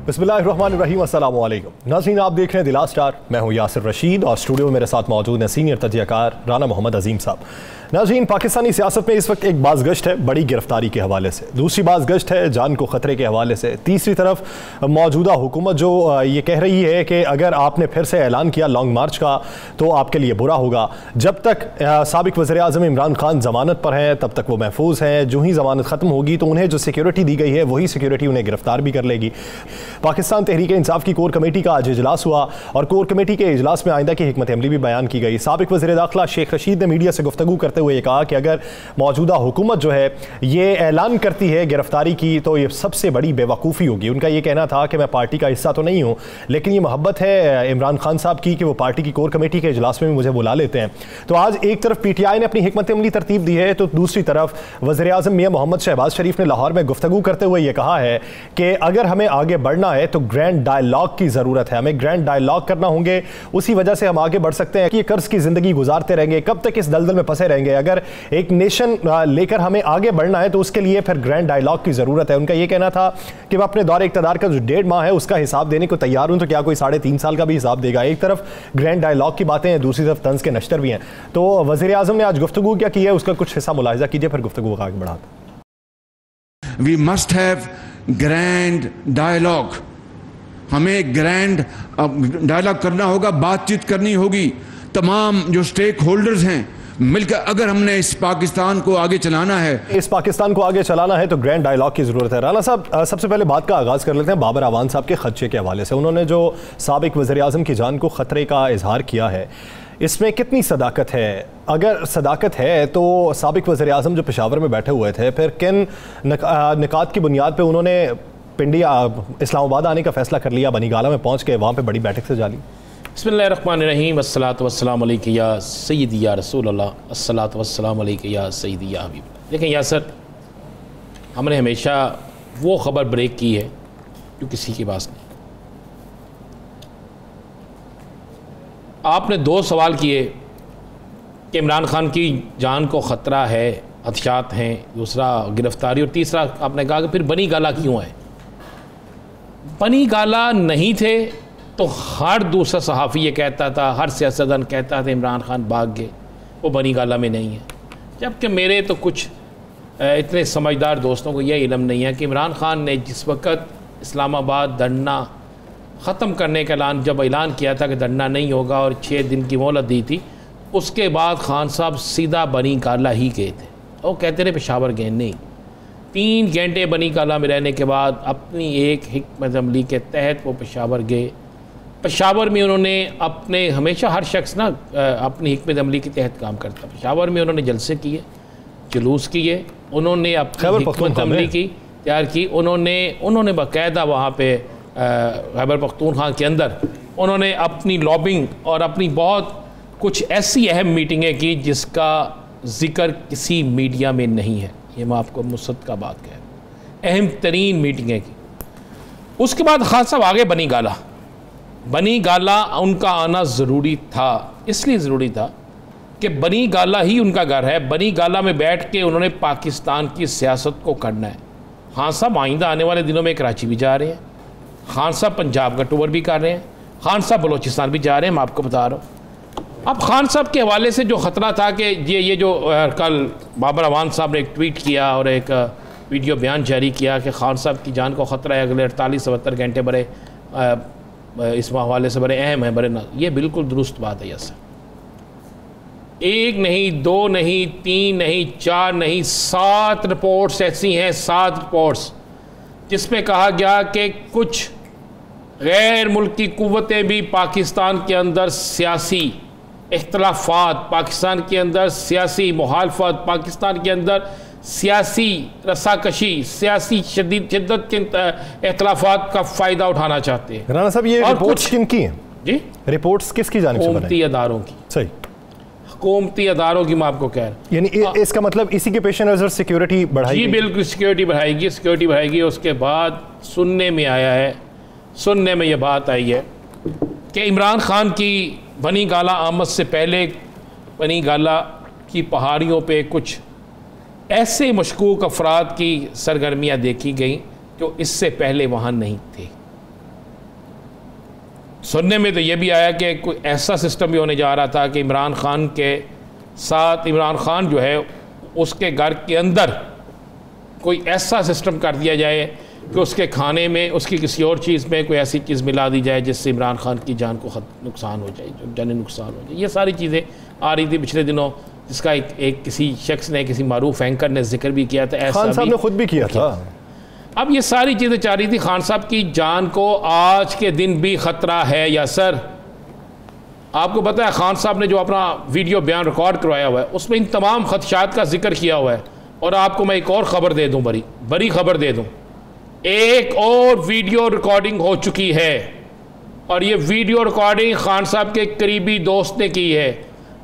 बिस्मिल्लाहिर्रहमानिर्रहीम, अस्सलाम वालेकुम। नाज़रीन, आप देख रहे हैं दिला स्टार। मैं हूं यासिर रशीद और स्टूडियो में मेरे साथ मौजूद हैं सीनियर तजज़ियाकार राना मोहम्मद अजीम साहब। नाज़रीन, पाकिस्तानी सियासत में इस वक्त एक बाज़गश्त है बड़ी गिरफ्तारी के हवाले से, दूसरी बाज़गश्त है जान को ख़तरे के हवाले से, तीसरी तरफ मौजूदा हुकूमत जो ये कह रही है कि अगर आपने फिर से ऐलान किया लॉन्ग मार्च का तो आपके लिए बुरा होगा। जब तक साबिक़ वज़ीर आज़म इमरान खान ज़मानत पर हैं तब तक वो महफूज हैं, जो ही ज़मानत ख़त्म होगी तो उन्हें जो सिक्योरिटी दी गई है वही सिक्योरिटी उन्हें गिरफ्तार भी कर लेगी। पाकिस्तान तहरीक इंसाफ की कोर कमेटी का आज इजलास हुआ और कोर कमेटी के इजलास में आइंदा की हिकमत अमली भी बयान की गई। साबिक़ वज़ीर दाखिला शेख रशीद ने मीडिया से गुफ्तगू करते हुए कहा कि अगर मौजूदा हुकूमत जो है ये ऐलान करती है गिरफ्तारी की तो ये सबसे बड़ी बेवकूफ़ी होगी। उनका ये कहना था कि मैं पार्टी का हिस्सा तो नहीं हूँ, लेकिन ये मोहब्बत है इमरान खान साहब की कि वो पार्टी की कोर कमेटी के इजलास में भी मुझे बुला लेते हैं। तो आज एक तरफ PTI ने अपनी हिकमत अमली तरतीब दी है तो दूसरी तरफ वज़ीर आज़म मियां मोहम्मद शहबाज शरीफ ने लाहौर में गुफ्तगू करते हुए ये कहा है कि अगर हमें आगे बढ़ना है तो ग्रैंड डायलॉग की ज़रूरत है, हमें ग्रैंड डायलॉग करना होंगे, उसी वजह से हम आगे बढ़ सकते हैं। कि ये कर्ज की ज़िंदगी गुजारते रहेंगे, कब तक इस दलदल में फंसे रहेंगे? अगर एक नेशन लेकर हमें आगे बढ़ना है तो उसके लिए फिर ग्रैंड डायलॉग की ज़रूरत है। उनका ये कहना था कि मैं अपने दौरे इक़्तिदार का जो 1.5 माह है उसका हिसाब देने को तैयार हूँ, तो क्या कोई 3.5 साल का भी हिसाब देगा? एक तरफ ग्रैंड डायलॉग की बातें हैं, दूसरी तरफ तंज के नश्तर भी हैं। तो वज़ीर आज़म ने आज गुफ्तगू क्या की है उसका कुछ हिस्सा मुलाहिज़ा कीजिए, फिर गुफ्तगू आगे बढ़ाते। We must have grand dialogue, हमें ग्रैंड डायलॉग करना होगा, बातचीत करनी होगी। तमाम जो स्टेक होल्डर्स हैं मिलकर अगर हमने इस पाकिस्तान को आगे चलाना है, तो ग्रैंड डायलॉग की ज़रूरत है। राना साहब, सबसे पहले बात का आगाज़ कर लेते हैं बाबर अवान साहब के खदशे के हवाले से। उन्होंने जो साबिक़ वज़ीर आज़म की जान को ख़तरे का इजहार किया है, इसमें कितनी सदाकत है? अगर सदाकत है तो साबिक़ वज़ीर आज़म जो पेशावर में बैठे हुए थे, फिर किन निकात की बुनियाद पर उन्होंने पिंडी इस्लामाबाद आने का फ़ैसला कर लिया, बनीगाला में पहुँच के वहाँ पर बड़ी बैठक से जाली? बिस्मिल्लाहिर्रहमानिर्रहीम, अस्सलातु वस्सलामु अलैका या सय्यदी या रसूल अल्लाह, अस्सलातु वस्सलामु अलैका या सय्यदी या हबीब। लेकिन यासर, हमने हमेशा वो ख़बर ब्रेक की है जो किसी के पास नहीं। आपने 2 सवाल किए कि इमरान खान की जान को ख़तरा है, खदशात हैं, दूसरा गिरफ्तारी, और तीसरा आपने कहा कि फिर बनी गाला क्यों है। बनी गाला नहीं थे तो हर दूसरा सहाफ़ी ये कहता था, हर सियासतदान कहता था इमरान खान भाग गए, वो बनी गाला में नहीं है। जबकि मेरे तो कुछ इतने समझदार दोस्तों को यह इल्म नहीं है कि इमरान खान ने जिस वक़्त इस्लामाबाद धरना ख़त्म करने का जब ऐलान किया था कि धरना नहीं होगा और 6 दिन की मोहलत दी थी, उसके बाद खान साहब सीधा बनी गाला ही गए थे। वो कहते रहे पेशावर गए नहीं। 3 घंटे बनी गाला में रहने के बाद अपनी एक हिकमत अमली के तहत वो पेशावर गए। पेशावर में उन्होंने अपने, हमेशा हर शख्स ना अपनी हिकमत अमली के तहत काम करता। पेशावर में उन्होंने जलसे किए, जुलूस किए, उन्होंने अपनी हिकमत अमली की तैयार की। उन्होंने बाकायदा वहाँ पे खैबर पख्तूनख्वा के अंदर उन्होंने अपनी लॉबिंग और अपनी बहुत कुछ ऐसी अहम मीटिंगें की जिसका ज़िक्र किसी मीडिया में नहीं है। ये मैं आपको मुसद्दक़ का बात कह रहा हूँ, अहम तरीन मीटिंगें की। उसके बाद खान साहब आगे बनी गाला। बनी गाला उनका आना ज़रूरी था, इसलिए ज़रूरी था कि बनी गाला ही उनका घर है। बनी गाला में बैठ के उन्होंने पाकिस्तान की सियासत को करना है। खान साहब आइंदा आने वाले दिनों में कराची भी जा रहे हैं, खान साहब पंजाब का टूर भी कर रहे हैं, खान साहब बलोचिस्तान भी जा रहे हैं, मैं आपको बता रहा हूँ। अब खान साहब के हवाले से जो ख़तरा था कि ये जो कल बाबर अवान साहब ने एक ट्वीट किया और एक वीडियो बयान जारी किया कि खान साहब की जान को ख़तरा है, अगले 48-72 घंटे बड़े इस हवाले से बड़े अहम है, बड़े ना, ये बिल्कुल दुरुस्त बात है। यस, 1 नहीं, 2 नहीं, 3 नहीं, 4 नहीं, 7 रिपोर्ट्स ऐसी हैं, 7 रिपोर्ट्स जिसमें कहा गया कि कुछ गैर मुल्की कुव्वतें भी पाकिस्तान के अंदर सियासी इख्तलाफात, पाकिस्तान के अंदर सियासी मुखालफत, पाकिस्तान के अंदर सियासी रसाकशी, सियासी शिद्दत के इख्तलाफात का फ़ायदा उठाना चाहते हैं। राना साहब, ये रिपोर्ट्स किनकी हैं जी? रिपोर्ट्स किसकी जानिब से? हुकूमती अदारों की। सही, हुकूमती अदारों की, मैं आपको कह रहा हूँ। यानी इसका मतलब इसी के पेश नज़र सिक्योरिटी बढ़ाएगी? जी बिल्कुल, सिक्योरिटी बढ़ाएगी। उसके बाद सुनने में आया है, सुनने में ये बात आई है कि इमरान खान की बनी गाला आमद से पहले बनी गाला की पहाड़ियों पे कुछ ऐसे मशकूक अफराद की सरगर्मियाँ देखी गई जो इससे पहले वहाँ नहीं थे। सुनने में तो ये भी आया कि कोई ऐसा सिस्टम भी होने जा रहा था कि इमरान खान के साथ इमरान खान जो है उसके घर के अंदर कोई ऐसा सिस्टम कर दिया जाए कि उसके खाने में उसकी किसी और चीज़ में कोई ऐसी चीज़ मिला दी जाए जिससे इमरान खान की जान को नुकसान हो जाए, जो जानी नुकसान हो जाए। ये सारी चीज़ें आ रही थी पिछले दिनों, जिसका एक किसी शख्स ने, किसी मारूफ एंकर ने जिक्र भी किया था। ऐसा खान साहब ने खुद भी किया था। अब ये सारी चीज़ें चाह रही थी। खान साहब की जान को आज के दिन भी ख़तरा है या सर? आपको पता है खान साहब ने जो अपना वीडियो बयान रिकॉर्ड करवाया हुआ है उसमें इन तमाम खदशात का जिक्र किया हुआ है। और आपको मैं एक और ख़बर दे दूं, बड़ी ख़बर दे दूं, एक और वीडियो रिकॉर्डिंग हो चुकी है और ये वीडियो रिकॉर्डिंग खान साहब के करीबी दोस्त ने की है,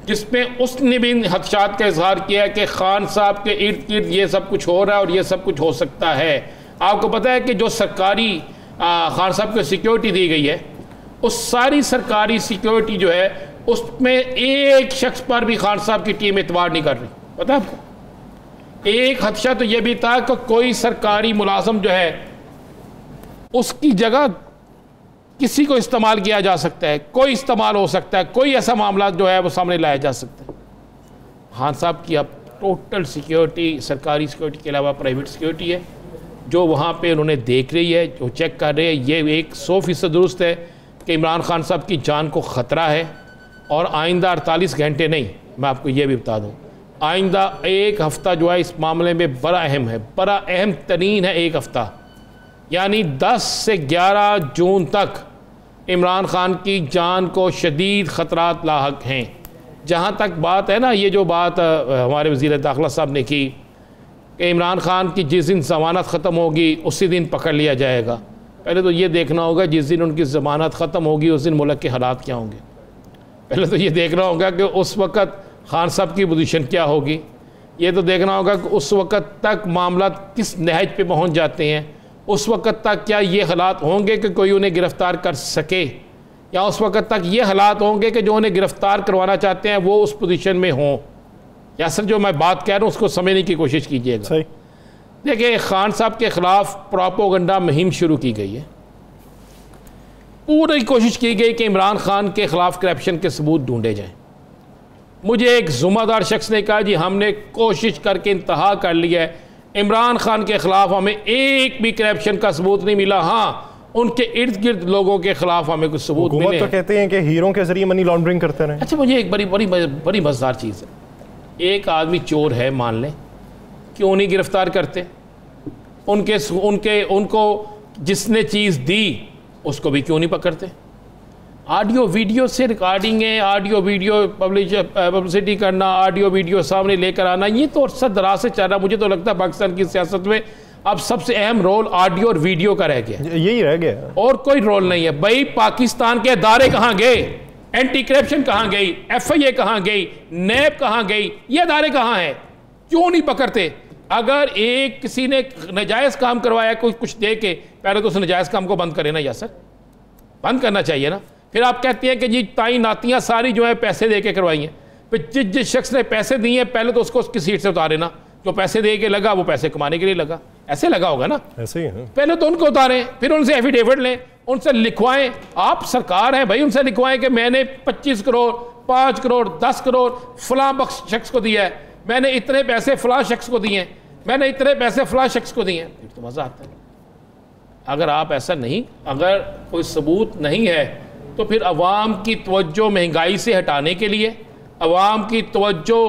जिसमें उसने भी इन खदशात का इजहार किया कि खान साहब के इर्द गिर्द ये सब कुछ हो रहा है और ये सब कुछ हो सकता है। आपको पता है कि जो सरकारी खान साहब को सिक्योरिटी दी गई है, उस सारी सरकारी सिक्योरिटी जो है उसमें एक शख्स पर भी खान साहब की टीम एतबार नहीं कर रही। पता है आपको? एक खदशा तो यह भी था कि कोई सरकारी मुलाजम जो है उसकी जगह किसी को इस्तेमाल किया जा सकता है, कोई इस्तेमाल हो सकता है, कोई ऐसा मामला जो है वो सामने लाया जा सकता है। खान साहब की अब टोटल सिक्योरिटी सरकारी सिक्योरिटी के अलावा प्राइवेट सिक्योरिटी है जो वहाँ पे उन्होंने देख रही है, जो चेक कर रहे हैं। ये 100% दुरुस्त है कि इमरान खान साहब की जान को ख़तरा है और आइंदा 48 घंटे नहीं, मैं आपको ये भी बता दूँ, आइंदा एक हफ़्ता जो है इस मामले में बड़ा अहम है, बड़ा अहम तरीन है। एक हफ़्ता यानी 10 से 11 जून तक इमरान खान की जान को शदीद ख़तरात लाहक हैं। जहाँ तक बात है ना, ये जो बात हमारे वज़ीर दाखिला साहब ने की कि इमरान खान की जिस दिन ज़मानत ख़त्म होगी उसी दिन पकड़ लिया जाएगा। पहले तो ये देखना होगा जिस दिन उनकी ज़मानत ख़त्म होगी उस दिन मुल्क के हालात क्या होंगे। पहले तो ये देखना होगा कि उस वक़्त खान साहब की पोजीशन क्या होगी। ये तो देखना होगा कि उस वक़्त तक मामला किस नहज पे पहुंच जाते हैं। उस वक़्त तक क्या ये हालात होंगे कि कोई उन्हें गिरफ़्तार कर सके, या उस वक़्त तक ये हालात होंगे कि जो उन्हें गिरफ़्तार करवाना चाहते हैं वो उस पोजीशन में हों। या सर जो मैं बात कह रहा हूँ उसको समझने की कोशिश कीजिएगा। देखिए, खान साहब के ख़िलाफ़ प्रोपेगेंडा मुहिम शुरू की गई है। पूरी कोशिश की गई कि इमरान खान के ख़िलाफ़ करप्शन के सबूत ढूंढे जाएँ। मुझे एक ज़िम्मेदार शख्स ने कहा जी हमने कोशिश करके इंतहा कर लिया है, इमरान खान के ख़िलाफ़ हमें एक भी करप्शन का सबूत नहीं मिला। हाँ, उनके इर्द गिर्द लोगों के ख़िलाफ़ हमें कुछ सबूत मिले। तो कहते हैं कि हीरों के ज़रिए मनी लॉन्ड्रिंग करते रहे। अच्छा, मुझे एक बड़ी मज़ेदार चीज़ है। एक आदमी चोर है मान लें, क्यों नहीं गिरफ़्तार करते? उनको जिसने चीज़ दी उसको भी क्यों नहीं पकड़ते? ऑडियो वीडियो से रिकॉर्डिंग है, ऑडियो वीडियो पब्लिसिटी करना, ऑडियो वीडियो सामने लेकर आना, ये तो अरसा दराज से चल रहा। मुझे तो लगता है पाकिस्तान की सियासत में अब सबसे अहम रोल ऑडियो और वीडियो का रह गया, यही रह गया, और कोई रोल नहीं है। भाई पाकिस्तान के अदारे कहाँ गए? एंटी करप्शन कहाँ गई? FIA कहाँ गई? नैब कहाँ गई? ये अदारे कहाँ हैं? क्यों नहीं पकड़ते? अगर एक किसी ने नाजायज़ काम करवाया कुछ दे के, पहले तो उस नाजायज़ काम को बंद करे ना। या सर बंद करना चाहिए ना। फिर आप कहते हैं कि जी तैनातियाँ सारी जो है पैसे दे के करवाई हैं। फिर जिस शख्स ने पैसे दिए हैं पहले तो उसको उसकी सीट से उतारे ना। जो पैसे दे के लगा वो पैसे कमाने के लिए लगा, ऐसे लगा होगा ना। ऐसे ही है। पहले तो उनको उतारें, फिर उनसे एफिडेविट लें, उनसे लिखवाएं। आप सरकार हैं भाई, उनसे लिखवाएं कि मैंने 25 करोड़ 5 करोड़ 10 करोड़ फलां शख्स को दिया है, मैंने इतने पैसे फलां शख्स को दिए हैं, मैंने इतने पैसे फलां शख्स को दिए हैं। फिर तो मज़ा आता है। अगर आप ऐसा नहीं, अगर कोई सबूत नहीं है तो फिर अवाम की तवज्जो महंगाई से हटाने के लिए, अवाम की तवज्जो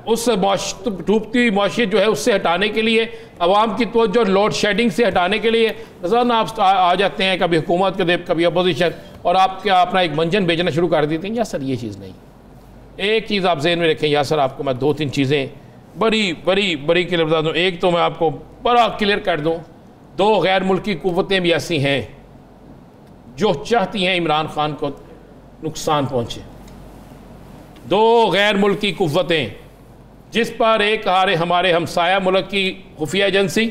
उस डूबती मुआशियत जो है उससे हटाने के लिए, अवाम की तवज्जो लोड शेडिंग से हटाने के लिए रोज़ाना आप आ जाते हैं, कभी हुकूमत के देव कभी अपोजिशन, और आप क्या अपना एक मंजन भेजना शुरू कर देते हैं। या सर ये चीज़ नहीं। एक चीज़ आप जहन में रखें या सर, आपको मैं 2-3 चीज़ें बड़ी क्लियर बता दूँ। एक तो मैं आपको बड़ा क्लियर कर दूँ, 2 गैर मुल्की कुव्वतें भी ऐसी हैं जो चाहती हैं इमरान खान को नुकसान पहुँचे। 2 गैर मुल्की कुव्वतें, जिस पर एक हमारे हमसाया मुल्क की खुफिया एजेंसी,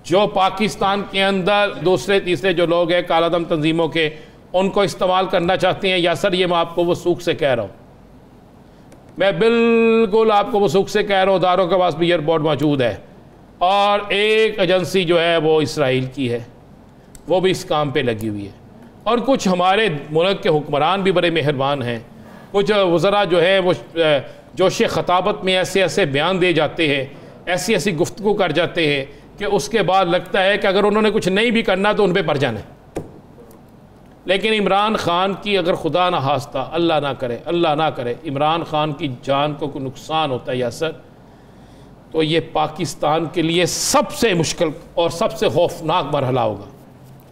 जो पाकिस्तान के अंदर दूसरे तीसरे जो लोग हैं कालादम तंजीमों के, उनको इस्तेमाल करना चाहते हैं। या सर ये मैं आपको वसूख से कह रहा हूँ, मैं बिल्कुल आपको वसूख से कह रहा हूँ। इदारों के पास भी एयरपोर्ट मौजूद है, और एक एजेंसी जो है वो इसराइल की है, वो भी इस काम पे लगी हुई है। और कुछ हमारे मुल्क के हुक्मरान भी बड़े मेहरबान हैं। कुछ वज़रा जो है वो जोश ख़ताबत में ऐसे ऐसे बयान दे जाते हैं, ऐसी ऐसी गुफ्तगू कर जाते हैं कि उसके बाद लगता है कि अगर उन्होंने कुछ नहीं भी करना तो उन पर जाना है। लेकिन इमरान ख़ान की अगर खुदा ना हास्ता, अल्लाह ना करे इमरान ख़ान की जान को कोई नुकसान होता है यासर, तो ये पाकिस्तान के लिए सबसे मुश्किल और सबसे खौफनाक मरहला होगा।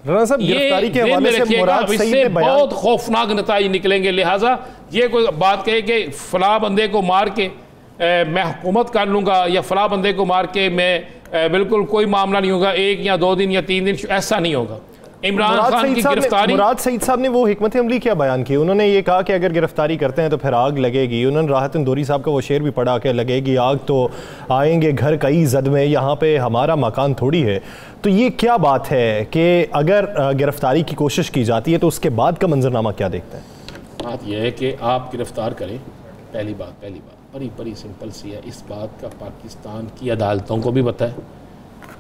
राना साहब, गिरफ्तारी के हवाले से मुराद सईद ने बहुत खौफनाक नताइज निकलेंगे। लिहाजा ये कोई बात कहे कि फला बंदे को मार के मैं हुकूमत कर लूँगा या फला बंदे को मार के मैं बिल्कुल कोई मामला नहीं होगा, 1 या 2 दिन या 3 दिन, ऐसा नहीं होगा। इमरान खान की गिरफ्तारी, मुराद सईद साहब ने वो हिकमत अमली क्या बयान की? उन्होंने ये कहा कि अगर गिरफ्तारी करते हैं तो फिर आग लगेगी। उन्होंने राहत इंदौरी साहब का वो शेर भी पढ़ा कि लगेगी आग तो आएंगे घर कई जद में, यहाँ पे हमारा मकान थोड़ी है। तो ये क्या बात है कि अगर गिरफ्तारी की कोशिश की जाती है तो उसके बाद का मंजरनामा क्या देखते हैं? बात यह है कि आप गिरफ्तार करें, पहली बात बड़ी सिंपल सी है। इस बात का पाकिस्तान की अदालतों को भी पता है,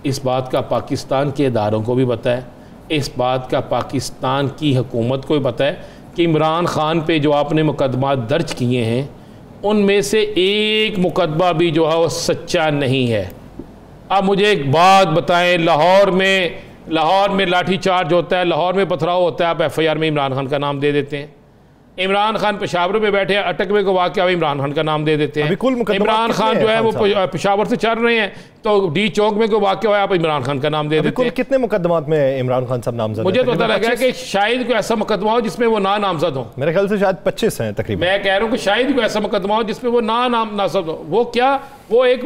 इस बात का पाकिस्तान के इदारों को भी पता है, इस बात का पाकिस्तान की हुकूमत को भी पता है कि इमरान ख़ान पे जो आपने मुकदमा दर्ज किए हैं उनमें से एक मुकदमा भी जो है वो सच्चा नहीं है। अब मुझे एक बात बताएं, लाहौर में लाठी चार्ज होता है, लाहौर में पथराव होता है, आप FIR में इमरान खान का नाम दे देते हैं। इमरान खान पेशावर में बैठे हैं, अटकवे को वाक़या इमरान खान का नाम दे देते हैं। इमरान खान जो है वो पेशावर से चल रहे हैं तो D चौक में कोई वाक़या है, आप इमरान खान का नाम दे देते हैं। कितने मुकदमात में इमरान खान साहब नामजद? मुझे तो पता लगा कि शायद कोई ऐसा मुकदमा हो जिसमें वो ना नामजद हो। मेरे ख्याल से शायद 25 हैं तकरीबन। मैं कह रहा हूँ कि शायद कोई ऐसा मुकदमा हो जिसमें वो नामजद हो। वो क्या, वो एक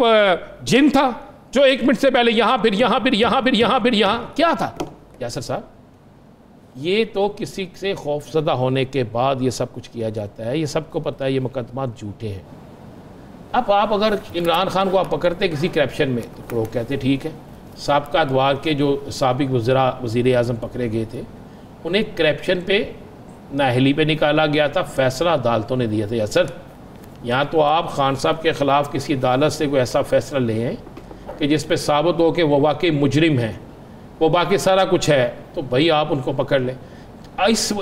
जिन था जो 1 मिनट से पहले यहाँ फिर यहाँ क्या था यासर साहब? ये तो किसी से खौफजदा होने के बाद ये सब कुछ किया जाता है। ये सबको पता है ये मुकदमा झूठे हैं। अब आप अगर इमरान खान को आप पकड़ते किसी करप्शन में तो वो कहते ठीक है। साबका अदवार के जो साबिक वज़ीर आज़म पकड़े गए थे उन्हें करप्शन पे नाअहली पे निकाला गया था, फैसला अदालतों ने दिया था। या सर, यहाँ तो आप खान साहब के ख़िलाफ़ किसी अदालत से कोई ऐसा फ़ैसला ले हैं कि जिस पे साबित हो कि वो वाकई मुजरिम हैं, वो बाकी सारा कुछ है, तो भाई आप उनको पकड़ लें।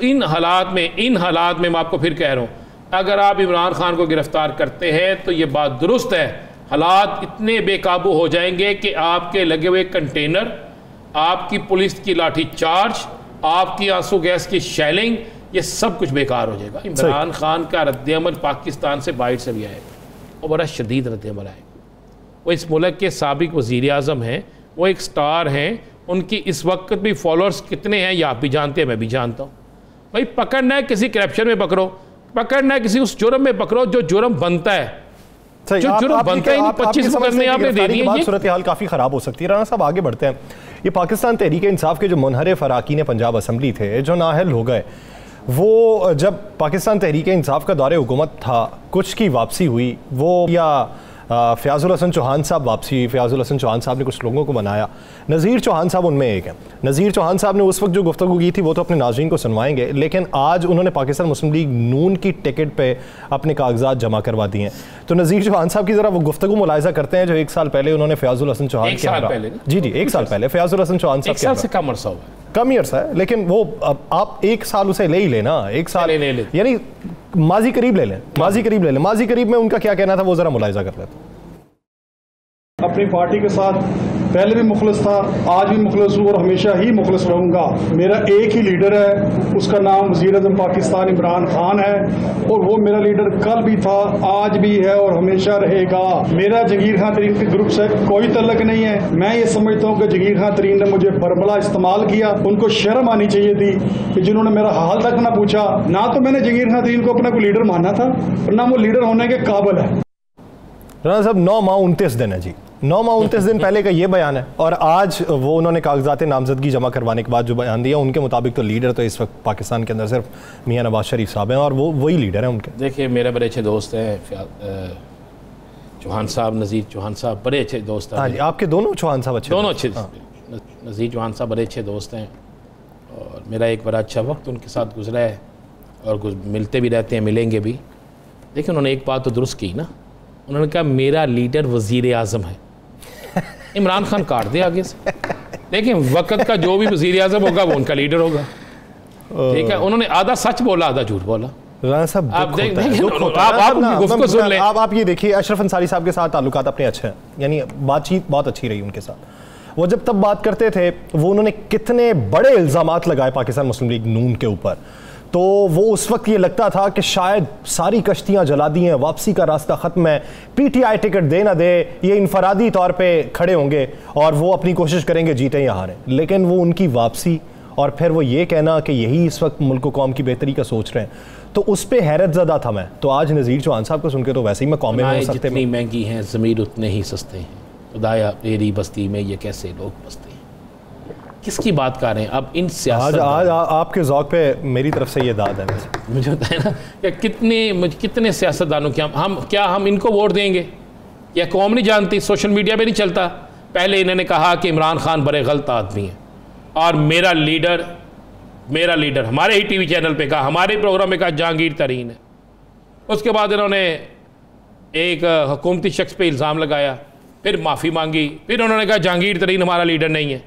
इन हालात में मैं आपको फिर कह रहा हूँ, अगर आप इमरान खान को गिरफ्तार करते हैं तो ये बात दुरुस्त है, हालात इतने बेकाबू हो जाएंगे कि आपके लगे हुए कंटेनर, आपकी पुलिस की लाठी चार्ज, आपकी आंसू गैस की शेलिंग, ये सब कुछ बेकार हो जाएगा। इमरान खान का रद्दअमल पाकिस्तान से बाहर से भी आएगा और बड़ा शदीद रद्दअमल आएगा। वो इस मुल्क के साबिक वज़ीर आज़म हैं, वो एक स्टार हैं, उनकी इस वक्त भी फॉलोअर्स कितने हैं ये आप भी जानते हैं, मैं भी जानता हूँ। भाई पकड़ना है किसी करप्शन में पकड़ो, पकड़ना है किसी उस जुर्म में पकड़ो जो जुर्म बनता है। जो जुर्म बनता है 25 मुकदमे आपने दे दिए। सूरत हाल काफ़ी ख़राब हो सकती है। राना साहब आगे बढ़ते हैं। ये पाकिस्तान तहरीक इंसाफ के जो मुनहरिफ अरकान पंजाब असम्बली थे जो नाअहल हो गए, वो जब पाकिस्तान तहरीक इंसाफ का दौरे हुकूमत था, कुछ की वापसी हुई, वो या फ़याज़ुल हसन चौहान साहब वापसी, फ़याज़ुल हसन चौहान साहब ने कुछ लोगों को मनाया, नज़ीर चौहान साहब उनमें एक हैं। नज़ीर चौहान साहब ने उस वक्त जो गुफ्तगू की थी वो तो अपने नाज़रीन को सुनवाएंगे, लेकिन आज उन्होंने पाकिस्तान मुस्लिम लीग नून की टिकट पे अपने कागजात जमा करवा दिए हैं। तो नज़ीर चौहान साहब की ज़रा वो गुफ्तगू मुलाहिज़ा करते हैं जो 1 साल पहले उन्होंने फ़याज़ुल हसन चौहान के जी 1 साल पहले फ़याज़ुल हसन चौहान साहब 1 साल से कम अर्सा हुआ है, कम अर्सा है, लेकिन वो आप 1 साल उसे ले ही लेना, 1 साल यानी माजी करीब ले लें, माजी करीब में उनका क्या कहना था वो ज़रा मुलाहिज़ा कर लेते। अपनी पार्टी के साथ पहले भी मुखलिस था, आज भी मुखलिस हूँ और हमेशा ही मुखलिस रहूँगा। मेरा एक ही लीडर है, उसका नाम वज़ीर आज़म पाकिस्तान इमरान खान है और वो मेरा लीडर कल भी था, आज भी है और हमेशा रहेगा। मेरा जहांगीर खान तरीन के ग्रुप से कोई तल्लक नहीं है। मैं ये समझता हूँ कि जहांगीर खान तरीन ने मुझे बरमला इस्तेमाल किया, उनको शर्म आनी चाहिए थी कि जिन्होंने मेरा हाल तक ना पूछा। ना तो मैंने जहांगीर खान तरीन को अपना कोई लीडर माना था और ना वो लीडर होने के काबिल है। राना साहब 9 माह 29 दिन है जी, 9 माह 29 दिन पहले का ये बयान है और आज वो उन्होंने कागजात नामजदगी जमा करवाने के बाद जो बयान दिया उनके मुताबिक तो लीडर तो इस वक्त पाकिस्तान के अंदर सिर्फ मियां नवाज शरीफ साहब हैं और वो वही लीडर हैं उनके। देखिए मेरे बड़े अच्छे दोस्त हैं चौहान साहब, नज़ीर चौहान साहब बड़े अच्छे दोस्त हैं। हाँ जी, आपके दोनों चौहान साहब अच्छे, दोनों अच्छे। नज़ीर चौहान साहब बड़े अच्छे दोस्त हैं और मेरा एक बड़ा अच्छा वक्त उनके साथ गुजरा है और मिलते भी रहते हैं, मिलेंगे भी। देखिए उन्होंने एक बात तो दुरुस्त की ना, उन्होंने कहा मेरा लीडर वज़ीर आज़म है। इमरान खान काट दे आगे से, लेकिन वक्त का जो भी वज़ीर आज़म होगा वो उनका लीडर होगा। ठीक है, उन्होंने आधा सच बोला आधा झूठ बोला। राना साहब आप देख आप ये देखिए, अशरफ अंसारी साहब के साथ ताल्लुकात अपने अच्छे हैं, यानी बातचीत बहुत अच्छी रही उनके साथ। वो जब तब बात करते थे, वो उन्होंने कितने बड़े इल्ज़ामात लगाए पाकिस्तान मुस्लिम लीग नून के ऊपर, तो वो उस वक्त ये लगता था कि शायद सारी कश्तियां जला दी हैं, वापसी का रास्ता ख़त्म है, पीटीआई टिकट दे ना दे, ये इनफरादी तौर पे खड़े होंगे और वो अपनी कोशिश करेंगे जीतें या हारें। लेकिन वो उनकी वापसी और फिर वो ये कहना कि यही इस वक्त मुल्क कौम की बेहतरी का सोच रहे हैं, तो उस पर हैरत ज़दा था मैं। तो आज नज़ीर चौहान साहब को सुन के तो वैसे ही मैं कौमें हो सकते, जितनी महंगी हैं ज़मीर उतने ही सस्ते हैं, खुदाया तेरी बस्ती में ये कैसे लोग बसते हैं। किसकी बात कर रहे हैं अब इन सियासत? आज आपके ज़ौक़ पे मेरी तरफ से ये दाद है वैसे। मुझे होता है ना कि कितने सियासतदानों के हम इनको वोट देंगे? या कौम नहीं जानती, सोशल मीडिया पे नहीं चलता? पहले इन्होंने कहा कि इमरान खान बड़े गलत आदमी हैं और मेरा लीडर हमारे ही टीवी चैनल पे कहा, हमारे प्रोग्राम में कहा जहांगीर तरीन है। उसके बाद इन्होंने एक हुकूमती शख्स पे इल्ज़ाम लगाया, फिर माफ़ी मांगी, फिर उन्होंने कहा जहांगीर तरीन हमारा लीडर नहीं है,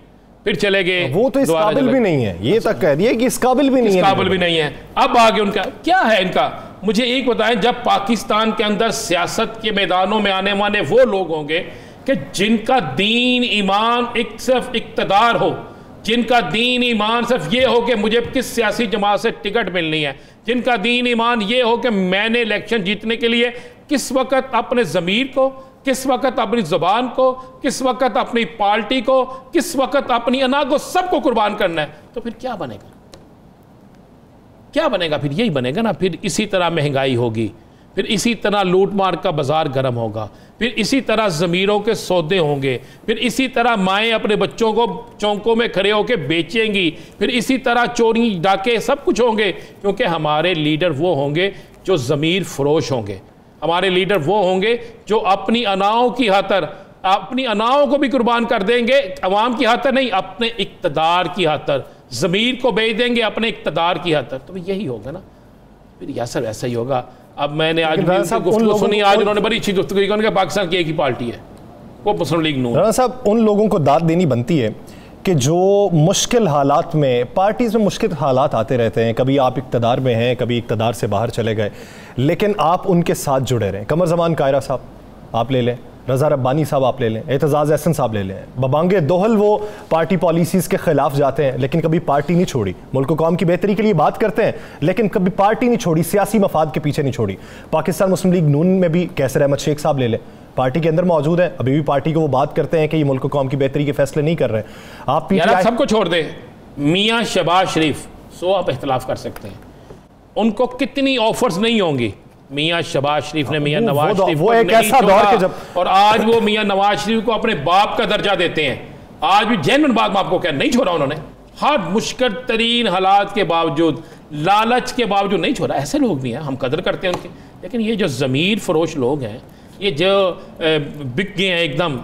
फिर चले गए। वो तो इस काबिल भी नहीं है, ये तक कह दिए कि इस काबिल भी नहीं है। अब आगे उनका क्या है? इनका मुझे एक बताएं, जब पाकिस्तान के अंदर सियासत के मैदानों में आने वाले वो लोग होंगे कि जिनका दीन ईमान एक सिर्फ इक्तदार हो, जिनका दीन ईमान सिर्फ ये हो कि मुझे किस सियासी जमात से टिकट मिलनी है, जिनका दीन ईमान ये हो कि मैंने इलेक्शन जीतने के लिए किस वक्त अपने ज़मीर को, किस वक्त अपनी ज़ुबान को, किस वक्त अपनी पार्टी को, किस वक्त अपनी अना को, सबको कुर्बान करना है, तो फिर क्या बनेगा? क्या बनेगा? फिर यही बनेगा ना। फिर इसी तरह महंगाई होगी, फिर इसी तरह लूट मार का बाजार गर्म होगा, फिर इसी तरह ज़मीरों के सौदे होंगे, फिर इसी तरह माएँ अपने बच्चों को चौंकों में खड़े होकर बेचेंगी, फिर इसी तरह चोरी डाके सब कुछ होंगे, क्योंकि हमारे लीडर वो होंगे जो ज़मीर फरोश होंगे। हमारे लीडर वो होंगे जो अपनी अनाओं की खातर, अपनी अनाओं को भी कुर्बान कर देंगे, अवाम की खातर नहीं, अपने इक़्तिदार की खातर ज़मीर को बेच देंगे अपने इक़्तिदार की खातर। तो यही होगा ना, फिर यासर ऐसा ही होगा। अब मैंने आज गुफ्तगू सुनी, आज उन्होंने बड़ी अच्छी गुफ्तगू की, उन्होंने पाकिस्तान की एक ही पार्टी है, वो मुस्लिम लीग नून। राना साहब, उन लोगों को दाद देनी बनती है कि जो मुश्किल हालात में, पार्टीज़ में मुश्किल हालात आते रहते हैं, कभी आप इक़्तिदार में हैं, कभी इक़्तिदार से बाहर चले गए, लेकिन आप उनके साथ जुड़े रहें। कमर ज़मान कायरा साहब आप ले लें, रज़ा रब्बानी साहब आप ले लें, एतजाज़ एहसन साहब ले लें, बबांगे दोहल वो पार्टी पॉलिसीज़ के ख़िलाफ़ जाते हैं लेकिन कभी पार्टी नहीं छोड़ी, मुल्क कौम की बेहतरी के लिए बात करते हैं लेकिन कभी पार्टी नहीं छोड़ी, सियासी मफाद के पीछे नहीं छोड़ी। पाकिस्तान मुस्लिम लीग नून में भी कैसर अहमद शेख साहब ले लें, पार्टी के अंदर मौजूद है, अभी भी पार्टी को वो बात करते हैं कि ये मुल्क कौम की बेहतरी के फैसले नहीं कर रहे। आप सबको छोड़ दे, मियाँ शहबाज शरीफ सो आप इख्तलाफ कर सकते हैं, उनको कितनी ऑफर्स नहीं होंगी। मियाँ शहबाज शरीफ ने मियाँ नवाज शरीफ वो एक ऐसा दौर के जब, और आज वो मियाँ नवाज शरीफ को अपने बाप का दर्जा देते हैं। आज भी जेन्युइन बात मैं आपको कह, नहीं छोड़ा उन्होंने, हर मुश्किल तरीन हालात के बावजूद, लालच के बावजूद नहीं छोड़ा। ऐसे लोग भी हैं, हम कदर करते हैं उनकी, लेकिन ये जो ज़मीर फरोश लोग हैं, ये जो बिक गए हैं एकदम,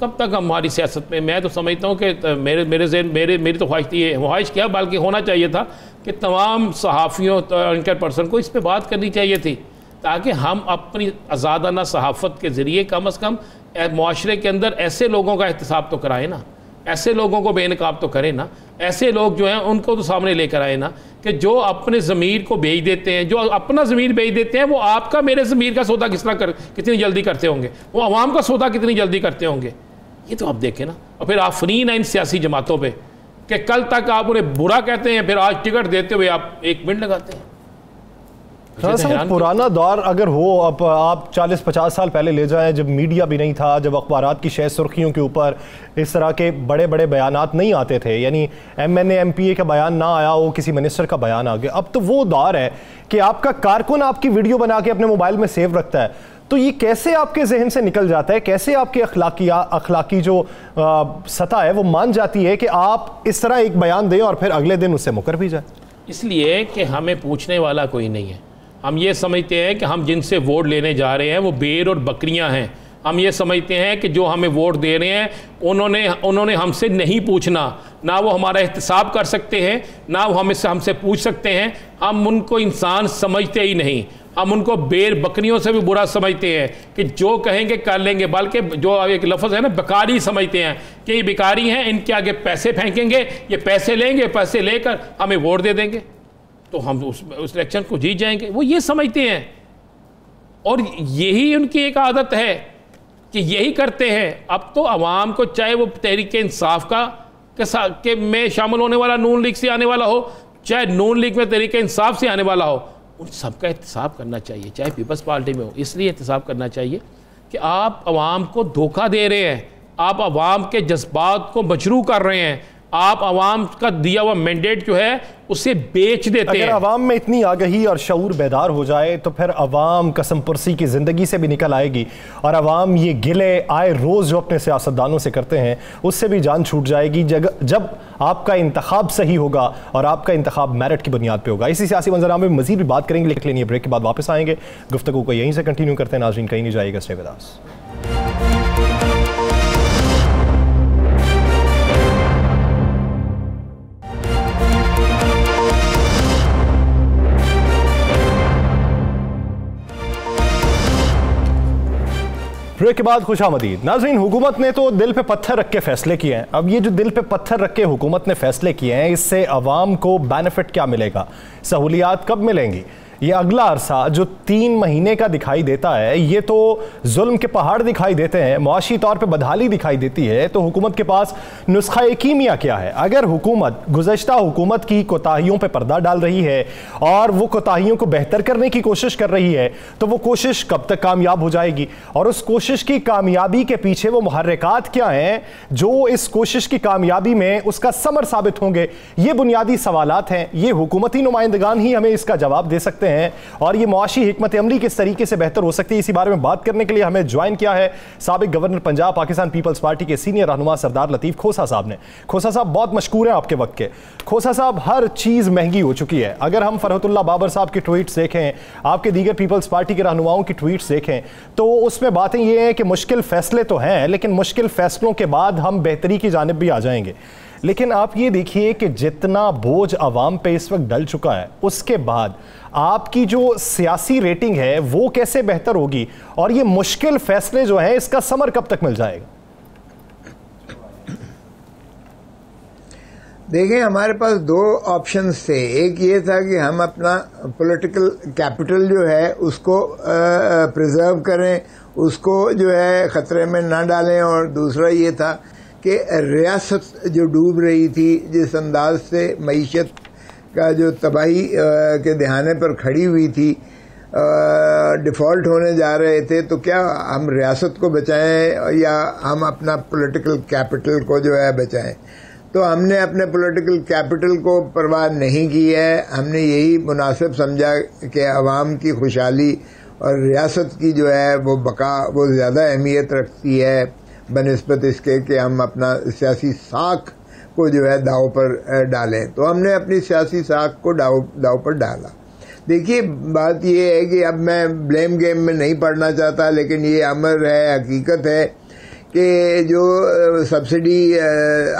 कब तक हमारी सियासत में? मैं तो समझता हूँ कि मेरी तो ख्वाहिश क्या, बल्कि होना चाहिए था कि तमाम सहाफ़ियों, एंकर पर्सन को इस पर बात करनी चाहिए थी, ताकि हम अपनी आज़ादाना सहाफ़त के ज़रिए कम अज़ कम मुआशरे के अंदर ऐसे लोगों का एहतसाब तो कराएं ना, ऐसे लोगों को बेनकाब तो करें ना, ऐसे लोग जो हैं उनको तो सामने लेकर आए ना, कि जो अपने ज़मीर को बेच देते हैं, जो अपना ज़मीर बेच देते हैं, वो आपका मेरे ज़मीर का सौदा कितनी जल्दी करते होंगे, वो अवाम का सौदा कितनी जल्दी करते होंगे, ये तो आप देखें ना। और फिर आफरीन है इन सियासी जमातों पर कि कल तक आप उन्हें बुरा कहते हैं, फिर आज टिकट देते हुए आप 1 मिनट लगाते हैं। पुराना दौर अगर हो, अब आप 40-50 साल पहले ले जाएं, जब मीडिया भी नहीं था, जब अखबारात की शह सुर्खियों के ऊपर इस तरह के बड़े बड़े बयानात नहीं आते थे, यानी MNA MPA का बयान ना आया हो, किसी मिनिस्टर का बयान आ गया। अब तो वो दौर है कि आपका कारकुन आपकी वीडियो बना के अपने मोबाइल में सेव रखता है, तो ये कैसे आपके जहन से निकल जाता है, कैसे आपकी अखलाकी जो सतह है वो मान जाती है कि आप इस तरह एक बयान दें और फिर अगले दिन उससे मुकर भी जाए? इसलिए कि हमें पूछने वाला कोई नहीं है। हम ये समझते हैं कि हम जिनसे वोट लेने जा रहे हैं वो भेड़ और बकरियां हैं। हम ये समझते हैं कि जो हमें वोट दे रहे हैं उन्होंने हमसे नहीं पूछना, ना वो हमारा एहतसाब कर सकते हैं, ना वो हमसे पूछ सकते हैं। हम उनको इंसान समझते ही नहीं, हम उनको भेड़ बकरियों से भी बुरा समझते हैं कि जो कहेंगे कर लेंगे, बल्कि जो एक लफ्ज़ है ना बेकारी समझते हैं कि ये बेकारी हैं, इनके आगे पैसे फेंकेंगे, ये पैसे लेंगे, पैसे लेकर हमें वोट दे देंगे। तो हम उस इलेक्शन को जीत जाएंगे। वो ये समझते हैं और यही उनकी एक आदत है कि यही करते हैं। अब तो आवाम को, चाहे वो तहरीक इंसाफ के में शामिल होने वाला नून लीग से आने वाला हो, चाहे नून लीग में तहरीक इंसाफ से आने वाला हो, उन सबका एहतसाब करना चाहिए, चाहे पीपल्स पार्टी में हो। इसलिए एहतसाब करना चाहिए कि आप आवाम को धोखा दे रहे हैं, आप आवाम के जज्बात को मजरू कर रहे हैं, आप आवाम का दिया हुआ मैंडेट जो है उसे बेच देते हैं। अगर आवाम में इतनी आगाही और शऊर बेदार हो जाए तो फिर आवाम कसम पुरसी की ज़िंदगी से भी निकल आएगी और आवाम ये गिले आए रोज़ जो अपने सियासतदानों से करते हैं उससे भी जान छूट जाएगी जब आपका इंतखाब सही होगा और आपका इंतखाब मेरिट की बुनियाद पर होगा। इसी सियासी मंजरामे में मजीद भी बात करेंगे, लेकिन ब्रेक के बाद वापस आएंगे। गुफ्तगू को यहीं से कंटिन्यू करते हैं। नाज़रीन कहीं नहीं जाइएगा, स्टे विद अस। ब्रेक के बाद खुशामदीद। नाज़रीन, हुकूमत ने तो दिल पे पत्थर रख के फैसले किए हैं। अब ये जो दिल पे पत्थर रख के हुकूमत ने फैसले किए हैं, इससे अवाम को बेनिफिट क्या मिलेगा, सहूलियात कब मिलेंगी? ये अगला अरसा जो 3 महीने का दिखाई देता है, ये तो जुल्म के पहाड़ दिखाई देते हैं, मुआशी तौर पे बदहाली दिखाई देती है। तो हुकूमत के पास नुस्खा कीमिया क्या है? अगर हुकूमत गुज़श्ता हुकूमत की कोताहियों पे पर्दा डाल रही है और वो कोताहियों को बेहतर करने की कोशिश कर रही है, तो वो कोशिश कब तक कामयाब हो जाएगी? और उस कोशिश की कामयाबी के पीछे वो मुहर्रिकात क्या हैं जो इस कोशिश की कामयाबी में उसका समर साबित होंगे? ये बुनियादी सवालात हैं। ये हुकूमती नुमाइंदगान ही हमें इसका जवाब दे सकते हैं। और ये मुआशी हिकमत अमली किस तरीके से बेहतर हो सकती है, इसी बारे में बात करने के लिए हमें ज्वाइन किया है साबिक governor Punjab Pakistan peoples party के सीनियर रहनुमा सरदार लतीफ खोसा साहब ने। खोसा साहब बहुत मशकूर हैं आपके वक्त के। खोसा साहब, हर चीज़ महंगी हो चुकी है। अगर हम फरहतुल्लाह बाबर साहब की ट्वीट्स देखें, आपके दीगर पीपल्स पार्टी के रहनुमाओं की ट्वीट्स देखें, तो उसमें बातें ये हैं कि मुश्किल फैसले तो हैं, लेकिन मुश्किल फैसलों के बाद हम बेहतरी की जानिब भी आ जाएंगे। लेकिन आप ये देखिए कि जितना बोझ आवाम पे इस वक्त डल चुका है, उसके बाद आपकी जो सियासी रेटिंग है वो कैसे बेहतर होगी? और ये मुश्किल फैसले जो हैं, इसका समर कब तक मिल जाएगा? देखें, हमारे पास 2 ऑप्शंस थे। एक ये था कि हम अपना पॉलिटिकल कैपिटल जो है उसको प्रिजर्व करें, उसको जो है ख़तरे में ना डालें, और दूसरा ये था कि रियासत जो डूब रही थी, जिस अंदाज से मईशत का जो तबाही के दहाने पर खड़ी हुई थी, डिफ़ॉल्ट होने जा रहे थे, तो क्या हम रियासत को बचाएं या हम अपना पॉलिटिकल कैपिटल को जो है बचाएं? तो हमने अपने पॉलिटिकल कैपिटल को परवाह नहीं की है। हमने यही मुनासिब समझा कि अवाम की खुशहाली और रियासत की जो है वो बका वो ज़्यादा अहमियत रखती है बनिस्बत इसके कि हम अपना सियासी साख को जो है दाव पर डालें। तो हमने अपनी सियासी साख को दाव पर डाला। देखिए, बात ये है कि अब मैं ब्लेम गेम में नहीं पढ़ना चाहता, लेकिन ये अमर है, हकीकत है कि जो सब्सिडी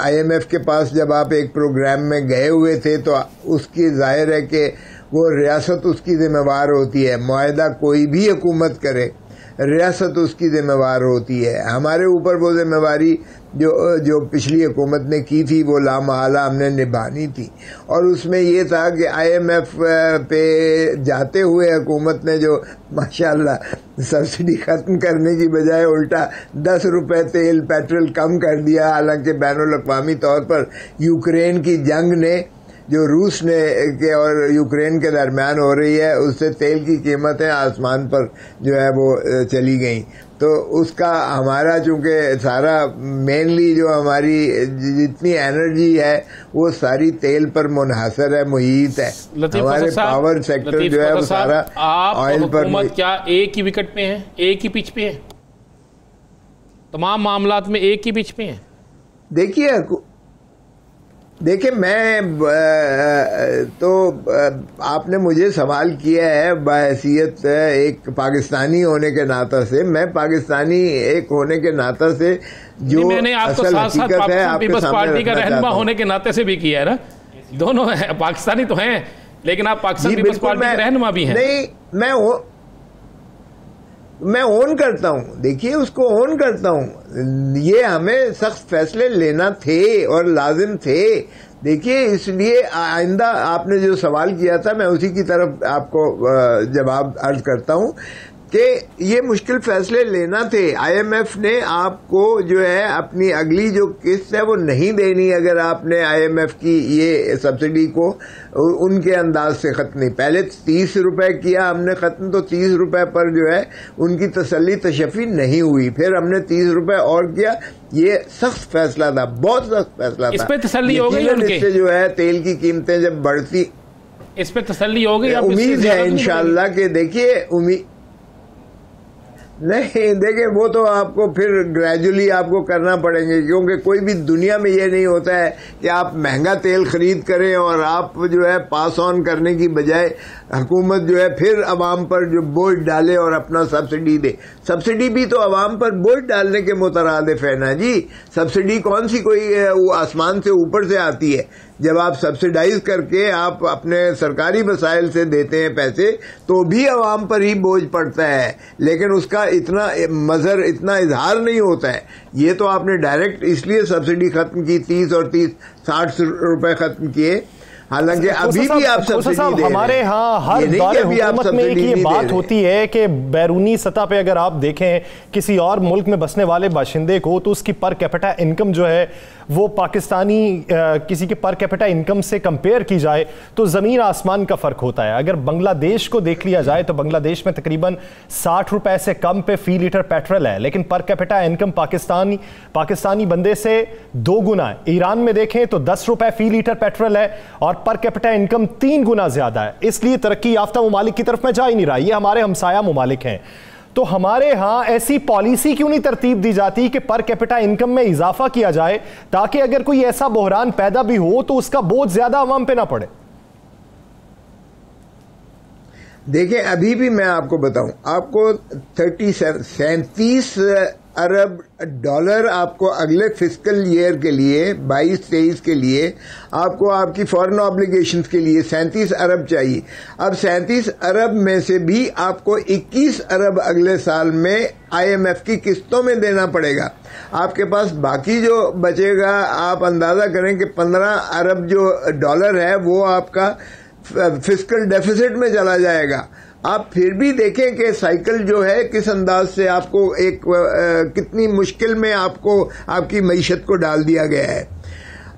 IMF के पास जब आप एक प्रोग्राम में गए हुए थे, तो उसकी जाहिर है कि वो रियासत उसकी जिम्मेवार होती है। मुआहदा कोई भी हुकूमत करे, रियासत उसकी जिम्मेवार होती है। हमारे ऊपर वो जिम्मेवारी जो पिछली हुकूमत ने की थी वो लामहला हमने निभानी थी, और उसमें ये था कि IMF पे जाते हुए हुकूमत ने जो माशाल्लाह सब्सिडी ख़त्म करने की बजाय उल्टा 10 रुपये तेल पेट्रोल कम कर दिया। हालांकि बैनुल अक़वामी तौर पर यूक्रेन की जंग ने, जो रूस ने के और यूक्रेन के दरमियान हो रही है, उससे तेल की कीमतें आसमान पर जो है वो चली गई। तो उसका हमारा चूँकि सारा मेनली जो हमारी जितनी एनर्जी है वो सारी तेल पर मुनहसर है, मुहित है। हमारे पावर सेक्टर जो है वो सारा ऑयल पर। क्या एक ही विकेट पे है, एक ही पिच पे है, तमाम मामलात में एक ही पिच पे है? देखिए मैं तो आपने मुझे सवाल किया है बहैसियत एक पाकिस्तानी होने के नाता से। मैं पाकिस्तानी एक होने के नाता से जो मैंने आपको साथ साथ पीपल्स पार्टी का रहनुमा होने के नाते से भी किया है ना। दोनों है, पाकिस्तानी तो हैं, लेकिन आप पाकिस्तान पीपल्स पार्टी के रहनुमा भी हैं। नहीं, मैं ओन करता हूँ। देखिए, उसको ओन करता हूँ। ये हमें सख्त फैसले लेना थे और लाजिम थे, देखिए, इसलिए आइंदा आपने जो सवाल किया था मैं उसी की तरफ आपको जवाब अर्ज करता हूं कि ये मुश्किल फैसले लेना थे। आईएमएफ ने आपको जो है अपनी अगली जो किस्त है वो नहीं देनी अगर आपने आईएमएफ की ये सब्सिडी को उनके अंदाज से खत्म नहीं। पहले 30 रुपए किया हमने खत्म, तो 30 रुपए पर जो है उनकी तसल्ली तशफ़ी नहीं हुई, फिर हमने 30 रुपए और किया। ये सख्त फैसला था, बहुत सख्त फैसला था। इस पे तसल्ली हो गई उनके? इससे जो है तेल की कीमतें जब बढ़ती, इस पे तसल्ली हो गई? उम्मीद है इंशाल्लाह कि देखिए नहीं, देखिए वो तो आपको फिर ग्रेजुअली आपको करना पड़ेंगे, क्योंकि कोई भी दुनिया में ये नहीं होता है कि आप महंगा तेल खरीद करें और आप जो है पास ऑन करने की बजाय हुकूमत जो है फिर अवाम पर जो बोझ डाले और अपना सब्सिडी दे। सब्सिडी भी तो अवाम पर बोझ डालने के मुतरादिफ है ना जी। सब्सिडी कौन सी कोई वो आसमान से ऊपर से आती है? जब आप सब्सिडाइज करके आप अपने सरकारी वसाइल से देते हैं पैसे, तो भी अवाम पर ही बोझ पड़ता है, लेकिन उसका इतना मजर, इतना इजहार नहीं होता है। ये तो आपने डायरेक्ट इसलिए सब्सिडी खत्म की, 30 और 60 रुपए खत्म किए। हालांकि अभी भी आप सब्सिडी दे रहे हैं। हमारे यहाँ हर दौर हुकूमत में एक ये बात होती है कि बैरूनी सतह पे अगर आप देखें किसी और मुल्क में बसने वाले बाशिंदे को, तो उसकी पर कैपिटा इनकम जो है वो पाकिस्तानी किसी की पर कैपिटा इनकम से कंपेयर की जाए तो ज़मीन आसमान का फ़र्क होता है। अगर बांग्लादेश को देख लिया जाए तो बांग्लादेश में तकरीबन 60 रुपए से कम पे फी लीटर पेट्रोल है, लेकिन पर कैपिटा इनकम पाकिस्तानी बंदे से 2 गुना है। ईरान में देखें तो 10 रुपए फी लीटर पेट्रोल है और पर कैपिटा इनकम 3 गुना ज्यादा है। इसलिए तरक्की याफ्ता ममालिक की तरफ में जा ही नहीं रहा, ये हमारे हमसाया ममालिक हैं। तो हमारे यहां ऐसी पॉलिसी क्यों नहीं तरतीब दी जाती कि पर कैपिटा इनकम में इजाफा किया जाए, ताकि अगर कोई ऐसा बहरान पैदा भी हो तो उसका बोझ ज्यादा अवाम पे ना पड़े? देखिए, अभी भी मैं आपको बताऊं, आपको 37 अरब डॉलर आपको अगले फिस्कल ईयर के लिए 22-23 के लिए आपको आपकी फॉरेन ऑब्लिगेशंस के लिए 37 अरब चाहिए। अब 37 अरब में से भी आपको 21 अरब अगले साल में आईएमएफ की किस्तों में देना पड़ेगा। आपके पास बाकी जो बचेगा, आप अंदाजा करें कि 15 अरब जो डॉलर है वो आपका फिस्कल डेफिसिट में चला जाएगा। आप फिर भी देखें कि साइकिल जो है किस अंदाज से आपको कितनी मुश्किल में आपको आपकी मईशत को डाल दिया गया है।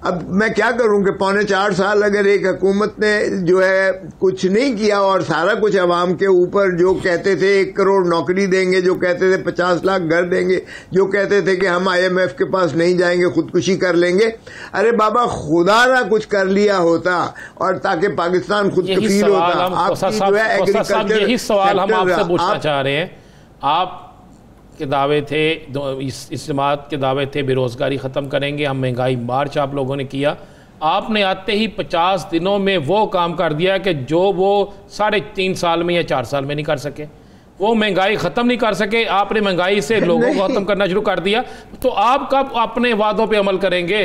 अब मैं क्या करूं कि 3.25 साल अगर एक हुकूमत ने जो है कुछ नहीं किया और सारा कुछ अवाम के ऊपर, जो कहते थे 1 करोड़ नौकरी देंगे, जो कहते थे 50 लाख घर देंगे, जो कहते थे कि हम आईएमएफ के पास नहीं जाएंगे, खुदकुशी कर लेंगे। अरे बाबा, खुदा ना कुछ कर लिया होता और ताकि पाकिस्तान खुद कफील होता। आपकी जो है एग्रीकल्चर, यही सवाल हम आपसे पूछना चाह रहे हैं। आप के दावे थे, इस जमात के दावे थे बेरोज़गारी ख़त्म करेंगे, हम महंगाई मार्च आप लोगों ने किया। आपने आते ही 50 दिनों में वो काम कर दिया कि जो वो 3.5 साल में या 4 साल में नहीं कर सके। वो महंगाई ख़त्म नहीं कर सके, आपने महंगाई से लोगों को ख़त्म करना शुरू कर दिया। तो आप कब अपने वादों पर अमल करेंगे?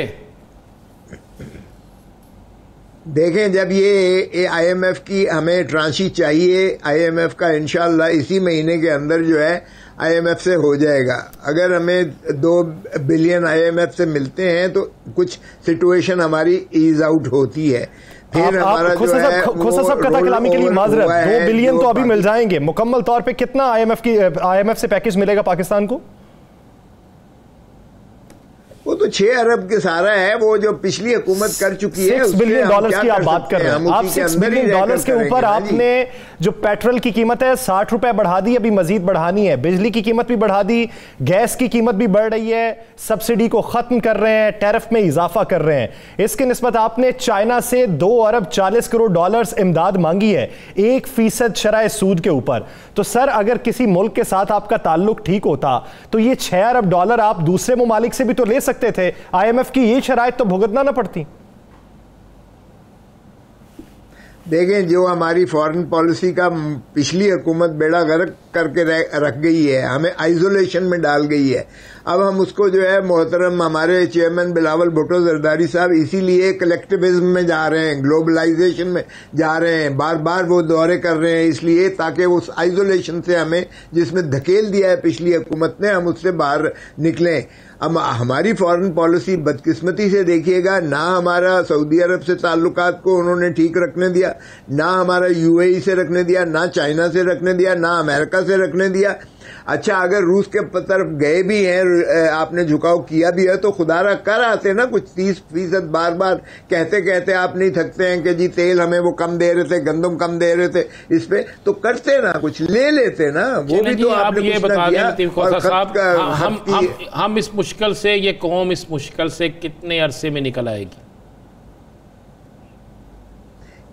देखें, जब ये आईएमएफ की हमें ट्रांशी चाहिए, आईएमएफ का इंशाल्लाह इसी महीने के अंदर जो है आईएमएफ से हो जाएगा। अगर हमें 2 बिलियन आईएमएफ से मिलते हैं तो कुछ सिचुएशन हमारी ईज आउट होती है। फिर हमारा जो है खुसा साहब कथा कलामी के लिए माजरत, 2 बिलियन तो अभी मिल जाएंगे। मुकम्मल तौर पे कितना आईएमएफ से पैकेज मिलेगा पाकिस्तान को? वो तो 6 अरब के सारा है, वो जो पिछली हुकूमत कर चुकी है। 6 बिलियन डॉलर्स की आप बात कर रहे हैं। आप 6 बिलियन डॉलर्स के ऊपर आपने जो पेट्रोल की कीमत है 60 रुपए बढ़ा दी, अभी मजीद बढ़ानी है। बिजली की कीमत भी बढ़ा दी, गैस की कीमत भी बढ़ रही है, सब्सिडी को खत्म कर रहे हैं, टैरिफ में इजाफा कर रहे हैं। इसके निस्बत आपने चाइना से 2 अरब 40 करोड़ डॉलर्स इमदाद मांगी है 1% शराय सूद के ऊपर। तो सर, अगर किसी मुल्क के साथ आपका ताल्लुक ठीक होता तो ये 6 अरब डॉलर आप दूसरे ममालिक से भी तो ले सकते थे। आईएमएफ की ये शराइत तो भुगतना ना पड़ती। देखें, जो हमारी फॉरेन पॉलिसी का पिछली हुकूमत बेड़ा गर्क करके रख गई है, हमें आइसोलेशन में डाल गई है। अब हम उसको जो है मोहतरम हमारे चेयरमैन बिलावल भुट्टो जरदारी साहब इसीलिए कलेक्टिविज्म में जा रहे हैं, ग्लोबलाइजेशन में जा रहे हैं, बार बार वो दौरे कर रहे हैं, इसलिए ताकि उस आइसोलेशन से हमें, जिसमें धकेल दिया है पिछली हुकूमत ने, हम उससे बाहर निकलें। अब हमारी फॉरेन पॉलिसी बदकिस्मती से देखिएगा, ना हमारा सऊदी अरब से ताल्लुकात को उन्होंने ठीक रखने दिया, ना हमारा यूएई से रखने दिया, ना चाइना से रखने दिया, ना अमेरिका से रखने दिया। अच्छा, अगर रूस के तरफ गए भी हैं, आपने झुकाव किया भी है, तो खुदारा कर आते ना कुछ 30% बार बार कहते कहते आप नहीं थकते हैं कि जी तेल हमें वो कम दे रहे थे, गंदम कम दे रहे थे, इस पे तो करते ना कुछ ले लेते ना, वो भी तो आपने ये कुछ बता ना दें किया। साहब, हम इस मुश्किल से, ये कौम इस मुश्किल से कितने अरसे में निकल आएगी?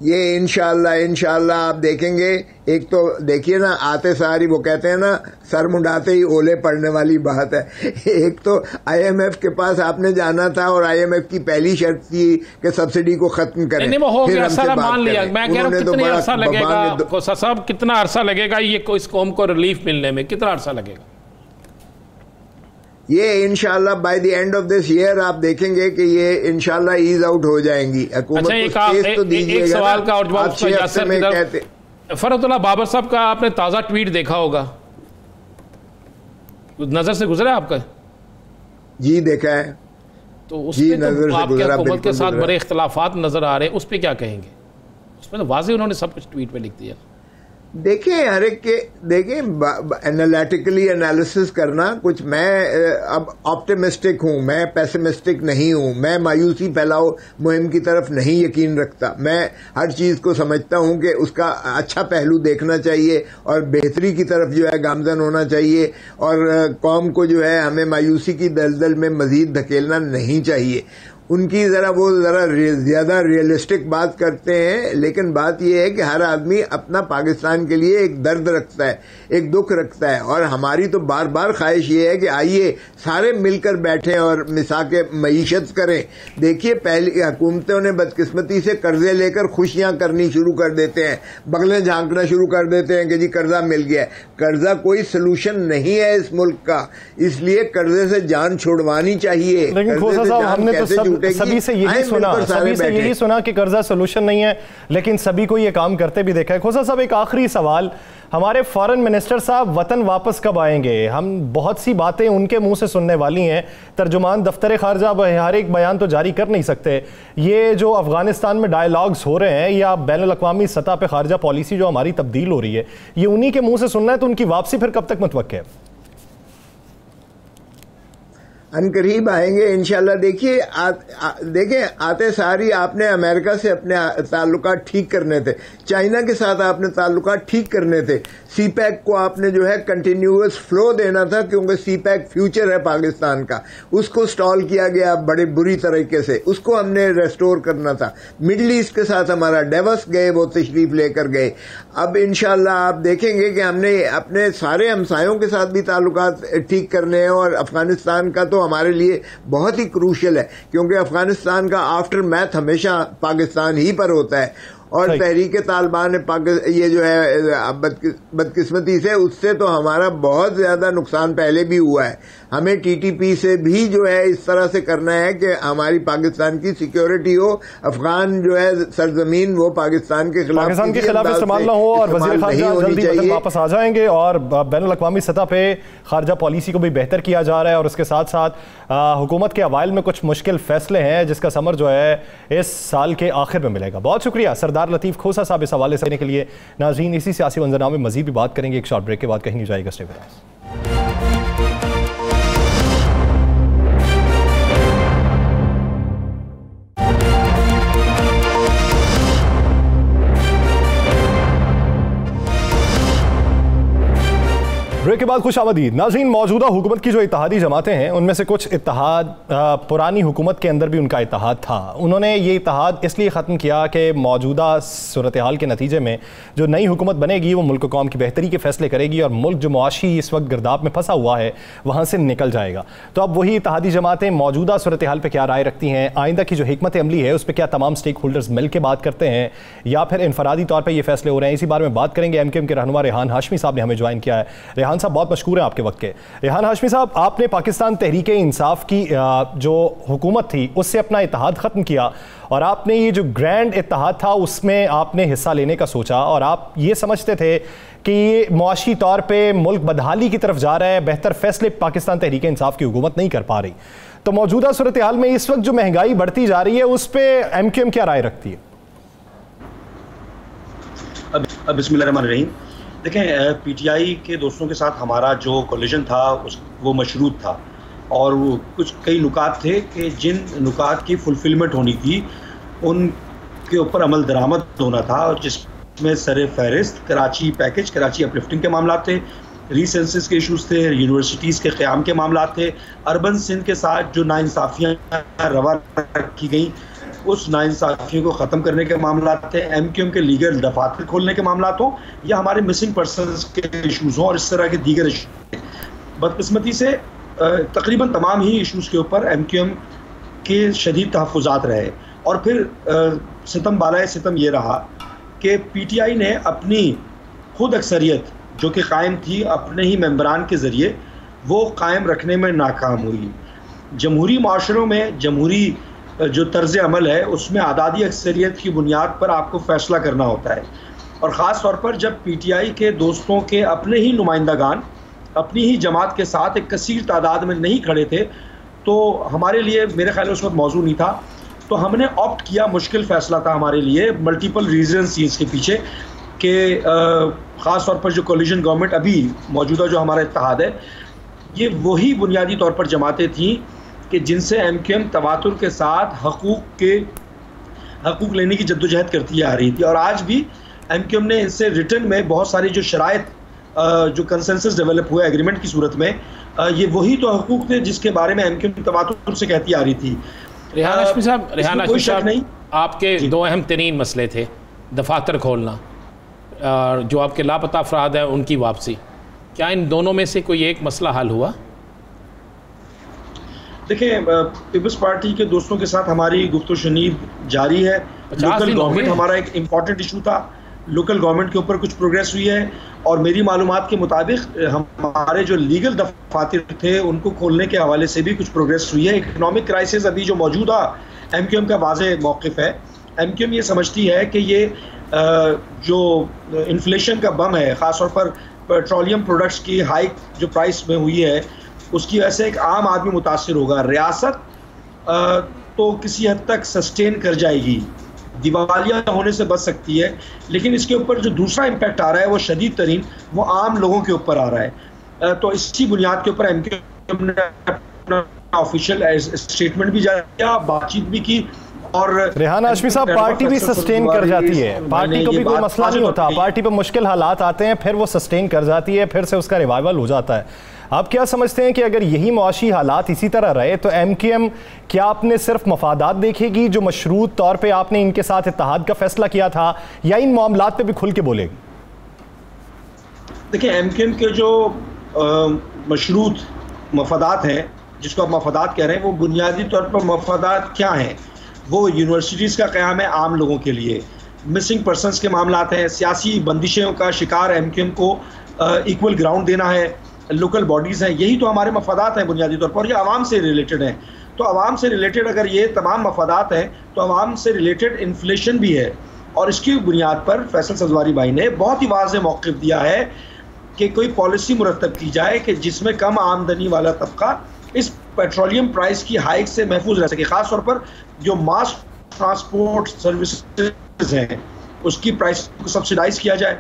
ये इंशाअल्लाह आप देखेंगे। एक तो देखिए ना, आते सारी वो कहते हैं ना, सर मुंडाते ही ओले पड़ने वाली बात है। एक तो आईएमएफ के पास आपने जाना था और आईएमएफ की पहली शर्त थी कि सब्सिडी को खत्म करें। नहीं, वो हो गया, सारा मान लिया। मैं कह रहा हूँ कितना अरसा लगेगा साहब, कितना अरसा लगेगा ये इस कौम को रिलीफ मिलने में, कितना अरसा लगेगा? ये इंशाल्लाह by the end of this year आप देखेंगे कि ये इंशाल्लाह ईज आउट हो जाएंगी। अच्छा, एक सवाल का और जवाब फरहतुल्लाह बाबर साहब का आपने ताज़ा ट्वीट देखा होगा, नजर से गुजरा आपका? जी देखा है। तो उसमें तो आपके हुकूमत के साथ बड़े इख्तलाफात नजर आ रहे हैं, उस पर क्या कहेंगे? उसमें तो वाज़ेह उन्होंने सब कुछ ट्वीट पे लिख दिया। देखें, हर एक के देखें, एनालिटिकली एनालिसिस करना कुछ, मैं अब ऑप्टिमिस्टिक हूं, मैं पेसिमिस्टिक नहीं हूं, मैं मायूसी फैलाओ मुहिम की तरफ नहीं यकीन रखता। मैं हर चीज को समझता हूं कि उसका अच्छा पहलू देखना चाहिए और बेहतरी की तरफ जो है गामजन होना चाहिए, और कौम को जो है हमें मायूसी की दलदल में मजीद धकेलना नहीं चाहिए। उनकी जरा ज्यादा रियलिस्टिक बात करते हैं, लेकिन बात यह है कि हर आदमी अपना पाकिस्तान के लिए एक दर्द रखता है, एक दुख रखता है, और हमारी तो बार बार ख्वाहिश ये है कि आइए सारे मिलकर बैठें और मिसाके मईशत करें। देखिए, पहली हुकूमतों ने बदकिस्मती से कर्जे लेकर खुशियां करनी शुरू कर देते हैं, बगलें झांकना शुरू कर देते हैं कि जी कर्जा मिल गया। कर्जा कोई सोल्यूशन नहीं है इस मुल्क का, इसलिए कर्जे से जान छुड़वानी चाहिए। सभी से यही सुना कि कर्जा सोल्यूशन नहीं है, लेकिन सभी को ये काम करते भी देखा है। खोसा साहब, एक आखिरी सवाल, हमारे फॉरेन मिनिस्टर साहब वतन वापस कब आएंगे? हम बहुत सी बातें उनके मुंह से सुनने वाली हैं। तर्जुमान दफ्तर खारजा हर एक बयान तो जारी कर नहीं सकते। ये जो अफगानिस्तान में डायलॉग्स हो रहे हैं या बैनुल अक़वामी सतह पे खारजा पॉलिसी जो हमारी तब्दील हो रही है, ये उन्हीं के मुंह से सुनना है, तो उनकी वापसी फिर कब तक मुतवक्किल है? अनकरीब आएंगे इंशाल्लाह। देखिए देखें, आते सारी आपने अमेरिका से अपने ताल्लुकात ठीक करने थे, चाइना के साथ आपने ताल्लुकात ठीक करने थे, सीपैक को आपने जो है कंटिन्यूअस फ्लो देना था, क्योंकि सीपैक फ्यूचर है पाकिस्तान का, उसको स्टॉल किया गया बड़े बुरी तरीके से, उसको हमने रेस्टोर करना था। मिडिल ईस्ट के साथ हमारा डेवस गए, वो तशरीफ लेकर गए। अब इंशाल्लाह आप देखेंगे कि हमने अपने सारे हमसायों के साथ भी ताल्लुकात ठीक करने हैं, और अफगानिस्तान का तो हमारे लिए बहुत ही क्रूशियल है, क्योंकि अफगानिस्तान का आफ्टर मैथ हमेशा पाकिस्तान ही पर होता है। और तहरीक तालिबान ये जो है बदकिस्मती से, उससे तो हमारा बहुत ज्यादा नुकसान पहले भी हुआ है। हमें टीटीपी से भी जो है इस तरह से करना है कि हमारी पाकिस्तान की सिक्योरिटी हो, अफगान जो है सरजमीन वो पाकिस्तान के खिलाफ इस्तेमाल ना हो, और वज़ीर ख़ारजा जल्दी वापस आ जाएंगे, और बैनुल अक़वामी सतह पे खारजा पॉलिसी को भी बेहतर किया जा रहा है, और उसके साथ साथ हुकूमत के अवाइल में कुछ मुश्किल फैसले हैं जिसका समर जो है इस साल के आखिर में मिलेगा। बहुत शुक्रिया सरदार लतीफ़ खोसा साहब इस हवाले से देने के लिए। नाज़रीन, इसी सियासी मंजरनामे में मजीद भी बात करेंगे, एक शॉर्ट ब्रेक के बाद कहीं नहीं जाएगा। Stay with us. ब्रेक के बाद खुश आमदीद। नाज़रीन, मौजूदा हुकूमत की जो इत्तेहादी जमातें हैं, उनमें से कुछ इत्तेहाद पुरानी हुकूमत के अंदर भी उनका इत्तेहाद था। उन्होंने ये इत्तेहाद इसलिए ख़त्म किया कि मौजूदा सूरत हाल के नतीजे में जो नई हुकूमत बनेगी वो मुल्क कौम की बेहतरी के फैसले करेगी, और मुल्क जो मुआशी इस वक्त गिरदाब में फंसा हुआ है वहाँ से निकल जाएगा। तो अब वही इत्तेहादी जमातें मौजूदा सूरत हाल पर क्या राय रखती हैं, आइंदा की जो हिकमत अमली है उस पर क्या तमाम स्टेक होल्डर्स मिल के बात करते हैं, या फिर इनफरादी तौर पर ये फैसले हो रहे हैं, इसी बारे में बात करेंगे। MKM के रहनुमा रेहान हाशमी साहब ने हमें ज्वाइन किया है। रेहान साहब, बहुत मशहूर हैं आपके वक्त के। रेहान हाशमी साहब, आपने पाकिस्तान तहरीक इंसाफ की जो हुकूमत थी उससे अपना इत्तेहाद ख़त्म किया और आपने ये जो ग्रैंड इत्तेहाद था उसमें आपने हिस्सा लेने का सोचा, और आप ये समझते थे कि ये मुआशी तौर पर मुल्क बदहाली की तरफ जा रहा है, बेहतर फैसले पाकिस्तान तहरीक इंसाफ की हुकूमत नहीं कर पा रही। तो मौजूदा सूरत हाल में इस वक्त जो महंगाई बढ़ती जा रही है उस पर MQM क्या राय रखती है? अब बिस्मिल्लाहिर्रहमानिर्रहीम, देखें, PTI के दोस्तों के साथ हमारा जो कोलिजन था वो मशरूत था, और वो कई नुकात थे कि जिन नुकात की फुलफिलमेंट होनी थी उनके ऊपर अमल दरामद होना था, और जिसमें सर फहरिस्त कराची पैकेज, कराची अपलिफ्टिंग के मामला थे, रीसेंसिस के इशूज़ थे, यूनिवर्सिटीज़ के क़याम के मामला थे, अर्बन सिंध के साथ जो नाइंसाफ़ियाँ रवा की गई उस नाइंसाफ़ियों को ख़त्म करने के मामला थे, MQM के लीगल दफातर खोलने के मामला हो, या हमारे मिसिंग पर्सनस के इशूज़ हों और इस तरह के दीगर इशू। बदकिस्मती से तकरीबन तमाम ही इशूज़ के ऊपर MQM के शदीद तहफ़्फ़ुज़ात रहे, और फिर सितम बालाए सितम ये रहा कि PTI ने अपनी खुद अक्सरियत जो कि कायम थी अपने ही मेंबरान के ज़रिए वो कायम रखने में नाकाम हुई। जमहूरी माशरों में जमहूरी जो तर्ज़ अमल है उसमें आदादी अक्सरियत की बुनियाद पर आपको फ़ैसला करना होता है, और ख़ास तौर पर जब PTI के दोस्तों के अपने ही नुमाइंदगान अपनी ही जमात के साथ एक कसीर तादाद में नहीं खड़े थे, तो हमारे लिए मेरे ख्याल में उस वक्त मौजू नहीं था, तो हमने ऑप्ट किया। मुश्किल फ़ैसला था हमारे लिए, मल्टीपल रीज़न्स थी इसके पीछे कि ख़ास तौर पर जो कोलिजन गवर्नमेंट अभी मौजूदा जो हमारा इत्तेहाद है, ये वही बुनियादी तौर पर जमातें थीं कि जिनसे MQM तवातुर के साथ हकूक़ लेने की जद्दोजहद करती आ रही थी, और आज भी MQM ने इनसे रिटर्न में बहुत सारी जो शराइत जो कंसेंसस डेवलप हुए एग्रीमेंट की सूरत में, ये वही तो हकूक़ थे जिसके बारे में MQM तवातुर से कहती आ रही थी। रेहान हाशमी साहब, आपके दो अहम तरीन मसले थे, दफातर खोलना और जो आपके लापता अफराद हैं उनकी वापसी, क्या इन दोनों में से कोई एक मसला हल हुआ? देखिए, पीपल्स पार्टी के दोस्तों के साथ हमारी गुफ्तगू शनीद जारी है। लोकल गवर्नमेंट हमारा एक इम्पॉर्टेंट इशू था, लोकल गवर्नमेंट के ऊपर कुछ प्रोग्रेस हुई है, और मेरी मालूमात के मुताबिक हमारे जो लीगल दफातर थे उनको खोलने के हवाले से भी कुछ प्रोग्रेस हुई है। इकनॉमिक क्राइसिस अभी जो मौजूदा MQM का वाज़ेह मौक़िफ़ है, MQM ये समझती है कि ये जो इन्फ्लेशन का बम है, ख़ास तौर पर पेट्रोलियम प्रोडक्ट्स की हाइक जो प्राइस में हुई है उसकी वजह से एक आम आदमी मुतासिर होगा। रियासत तो किसी हद तक सस्टेन कर जाएगी, दिवालिया होने से बच सकती है, लेकिन इसके ऊपर जो दूसरा इम्पैक्ट आ रहा है वो शदीद तरीन वो आम लोगों के ऊपर आ रहा है। तो इसी बुनियाद के ऊपर MQM ने अपना ऑफिशियल स्टेटमेंट भी जारी किया, बातचीत भी की, और रेहान हाशमी साहब, पार्टी भी सस्टेन कर जाती है, पार्टी को भी कोई मसला नहीं होता, पार्टी पे मुश्किल हालात आते हैं फिर वो सस्टेन कर जाती है, फिर से उसका रिवाइवल हो जाता है। आप क्या समझते हैं कि अगर यही मुआशी हालात इसी तरह रहे तो MQM क्या आपने सिर्फ मफादात देखेगी जो मशरूत तौर पे आपने इनके साथ इत्तेहाद का फैसला किया था, या इन मामलात पे भी खुल के बोलेगी? देखिए, MQM के जो मशरूत मफादात हैं, जिसको आप मफादात कह रहे हैं, वो बुनियादी तौर पर मफादात क्या हैं? वो यूनिवर्सिटीज़ का क़याम है आम लोगों के लिए, मिसिंग पर्सनस के मामलात हैं, सियासी बंदिशों का शिकार MQM को इक्वल ग्राउंड देना है, लोकल बॉडीज़ हैं, यही तो हमारे मफादात हैं बुनियादी तौर पर, ये आवाम से रिलेटेड हैं। तो आवाम से रिलेटेड अगर ये तमाम मफादात हैं तो आवाम से रिलेटेड इन्फ्लेशन भी है, और इसकी बुनियाद पर फैसल सजवारी भाई ने बहुत ही वाज़ेह मौक़िफ़ दिया है कि कोई पॉलिसी मुरतब की जाए कि जिसमें कम आमदनी वाला तबका इस पेट्रोलियम प्राइस की हाइक से महफूज रह सके। ख़ास तौर पर जो मास ट्रांसपोर्ट सर्विसेज हैं उसकी प्राइस को सब्सिडाइज़ किया जाए।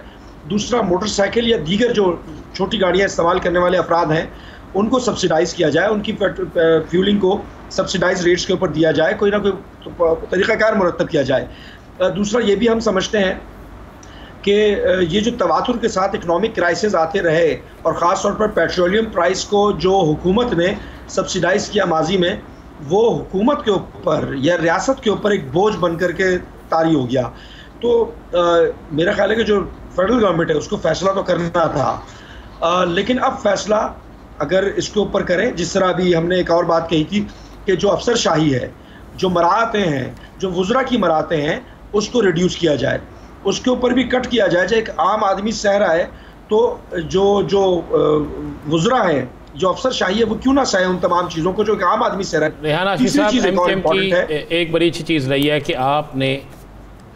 दूसरा, मोटरसाइकिल या दीगर जो छोटी गाड़ियाँ इस्तेमाल करने वाले अफराद हैं उनको सब्सिडाइज़ किया जाए, उनकी फ्यूलिंग को सब्सिडाइज रेट्स के ऊपर दिया जाए, कोई ना कोई तरीक़ाकार मुरतब किया जाए। दूसरा, ये भी हम समझते हैं कि ये जो तवातुर के साथ इकनॉमिक क्राइसिस आते रहे, और ख़ास तौर पर पेट्रोलियम प्राइस को जो हुकूमत ने सब्सिडाइज़ किया माजी में, वो हुकूमत के ऊपर या रियासत के ऊपर एक बोझ बन कर के तारी हो गया। तो मेरा ख्याल है कि जो फेडरल गवर्नमेंट है उसको फ़ैसला तो करना था, लेकिन अब फ़ैसला अगर इसके ऊपर करें, जिस तरह अभी हमने एक और बात कही थी कि जो अफसरशाही है, जो मराहतें हैं, जो वज़रा की मराहतें हैं, उसको रिड्यूस किया जाए, उसके ऊपर भी कट किया जाए। जो एक आम आदमी सह रहा है तो जो वुज़रा हैं, जो अफसर शाही है, वो क्यों ना सहे उन तमाम चीज़ों को जो एक आम आदमी सह रहा है। रेहान हाशमी साहब, एमकेएम की एक बड़ी अच्छी चीज़ रही है कि आपने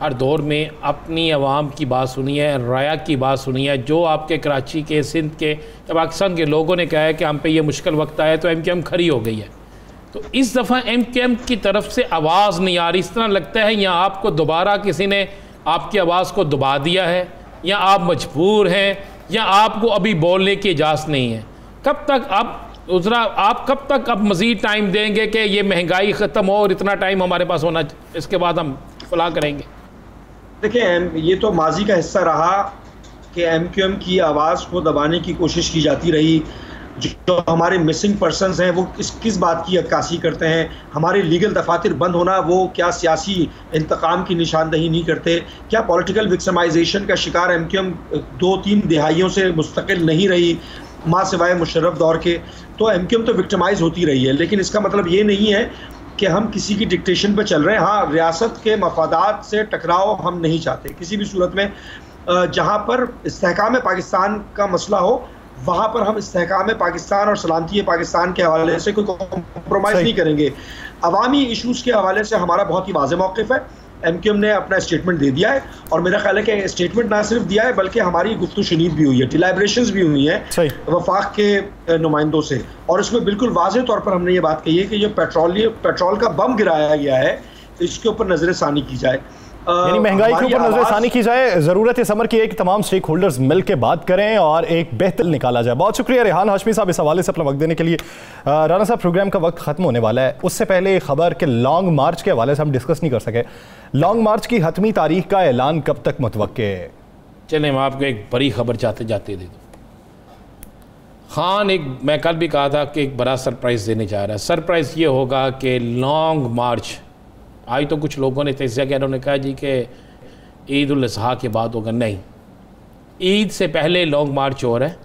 हर दौर में अपनी आवाम की बात सुनी है, राया की बात सुनी है। जो आपके कराची के, सिंध के या पाकिस्तान के लोगों ने कहा है कि हम पे ये मुश्किल वक्त आया तो एमकेएम खड़ी हो गई है। तो इस दफ़ा एमकेएम की तरफ से आवाज़ नहीं आ रही। इस तरह लगता है या आपको दोबारा किसी ने आपकी आवाज़ को दबा दिया है, या आप मजबूर हैं, या आपको अभी बोलने की इजाज़त नहीं है। कब तक आप कब तक अब मज़ीद टाइम देंगे कि ये महंगाई ख़त्म हो और इतना टाइम हमारे पास होना, इसके बाद हम फलाह करेंगे? देखिए, ये तो माजी का हिस्सा रहा कि एमक्यूएम की आवाज़ को दबाने की कोशिश की जाती रही। जो हमारे मिसिंग पर्सनस हैं वो किस बात की अक्कासी करते हैं, हमारे लीगल दफातर बंद होना वो क्या सियासी इंतकाम की निशानदही नहीं करते, क्या पॉलिटिकल विक्टिमाइजेशन का शिकार एमक्यूएम 2-3 दिहाइयों से मुस्तकिल नहीं रही माँ सिवाय मुशर्रफ दौर के। तो एमक्यूएम तो विक्टिमाइज होती रही है, लेकिन इसका मतलब ये नहीं है कि हम किसी की डिक्टेशन पर चल रहे हैं। हाँ, रियासत के मफादात से टकराव हम नहीं चाहते किसी भी सूरत में। जहाँ पर इस्तेहकाम पाकिस्तान का मसला हो वहाँ पर हम इस्तेहकाम पाकिस्तान और सलामती पाकिस्तान के हवाले से कोई कॉम्प्रोमाइज़ नहीं करेंगे। अवामी इशूज़ के हवाले से हमारा बहुत ही वाज़ेह मौक़िफ़ है। एमक्यूएम ने अपना स्टेटमेंट दे दिया है, और मेरा ख्याल है कि स्टेटमेंट ना सिर्फ दिया है बल्कि हमारी गुफ्तगू शुनीद भी हुई है, डिलाइब्रेशंस भी हुई हैं वफाक के नुमाइंदों से, और इसमें बिल्कुल वाज़ेह तौर पर हमने ये बात कही है कि जो पेट्रोल का बम गिराया गया है इसके ऊपर नजर सानी की जाए, यानी महंगाई के ऊपर नजरसानी की जाए। ज़रूरत इस अमर की है कि तमाम स्टेक होल्डर्स मिल के बात करें और एक बेहतर निकाला जाए। बहुत शुक्रिया रेहान हाशमी साहब इस हवाले से अपना वक्त देने के लिए। राना साहब, प्रोग्राम का वक्त ख़त्म होने वाला है, उससे पहले खबर के लॉन्ग मार्च के हवाले से हम डिस्कस नहीं कर सके। लॉन्ग मार्च की हतमी तारीख का ऐलान कब तक मुतवक्के है? चलें, मैं आपको एक बड़ी खबर जाते जाते दे दूँ। खान मैं कल भी कहा था कि एक बड़ा सरप्राइज़ देने जा रहा है। सरप्राइज़ ये होगा कि लॉन्ग मार्च, आज तो कुछ लोगों ने तजिया किया, उन्होंने कहा जी कि ईद उल अज़हा के बाद होगा। नहीं, ईद से पहले लॉन्ग मार्च हो रहा है,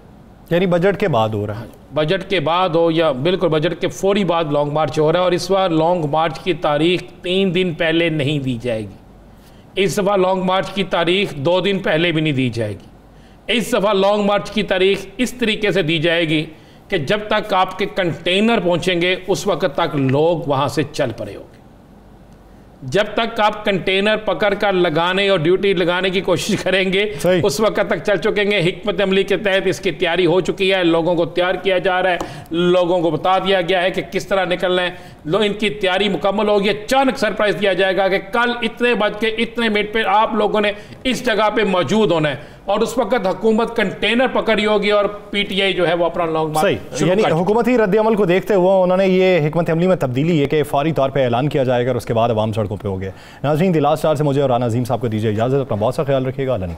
यानी बजट के बाद हो रहा है। बजट के बाद हो या बिल्कुल बजट के फौरी बाद लॉन्ग मार्च हो रहा है। और इस बार लॉन्ग मार्च की तारीख 3 दिन पहले नहीं दी जाएगी। इस दफ़ा लॉन्ग मार्च की तारीख 2 दिन पहले भी नहीं दी जाएगी। इस दफ़ा लॉन्ग मार्च की तारीख इस तरीके से दी जाएगी कि जब तक आपके कंटेनर पहुँचेंगे उस वक्त तक लोग वहाँ से चल पड़े होंगे। जब तक आप कंटेनर पकड़ कर लगाने और ड्यूटी लगाने की कोशिश करेंगे उस वक्त तक चल चुकेंगे। हिकमत अमली के तहत इसकी तैयारी हो चुकी है, लोगों को तैयार किया जा रहा है, लोगों को बता दिया गया है कि किस तरह निकलना है। इनकी तैयारी मुकम्मल होगी। अचानक सरप्राइज दिया जाएगा कि कल इतने बज के इतने मिनट पे आप लोगों ने इस जगह पे मौजूद होना है, और उस वक्त हुकूमत कंटेनर पकड़ी होगी और पीटीआई जो है वो अपना लॉन्ग मार्च। यानी हुकूमती रद्द-ए-अमल को देखते हुए उन्होंने ये हिकमत अमली में तब्दीली है कि फौरी तौर पर ऐलान किया जाएगा और उसके बाद अवाम सड़कों पर हो गए। नाज़रीन, द लास्ट आवर से मुझे और राना अज़ीम साहब को दीजिए इजाज़त। अपना बहुत सा ख्याल रखिएगा। अल्लाह ने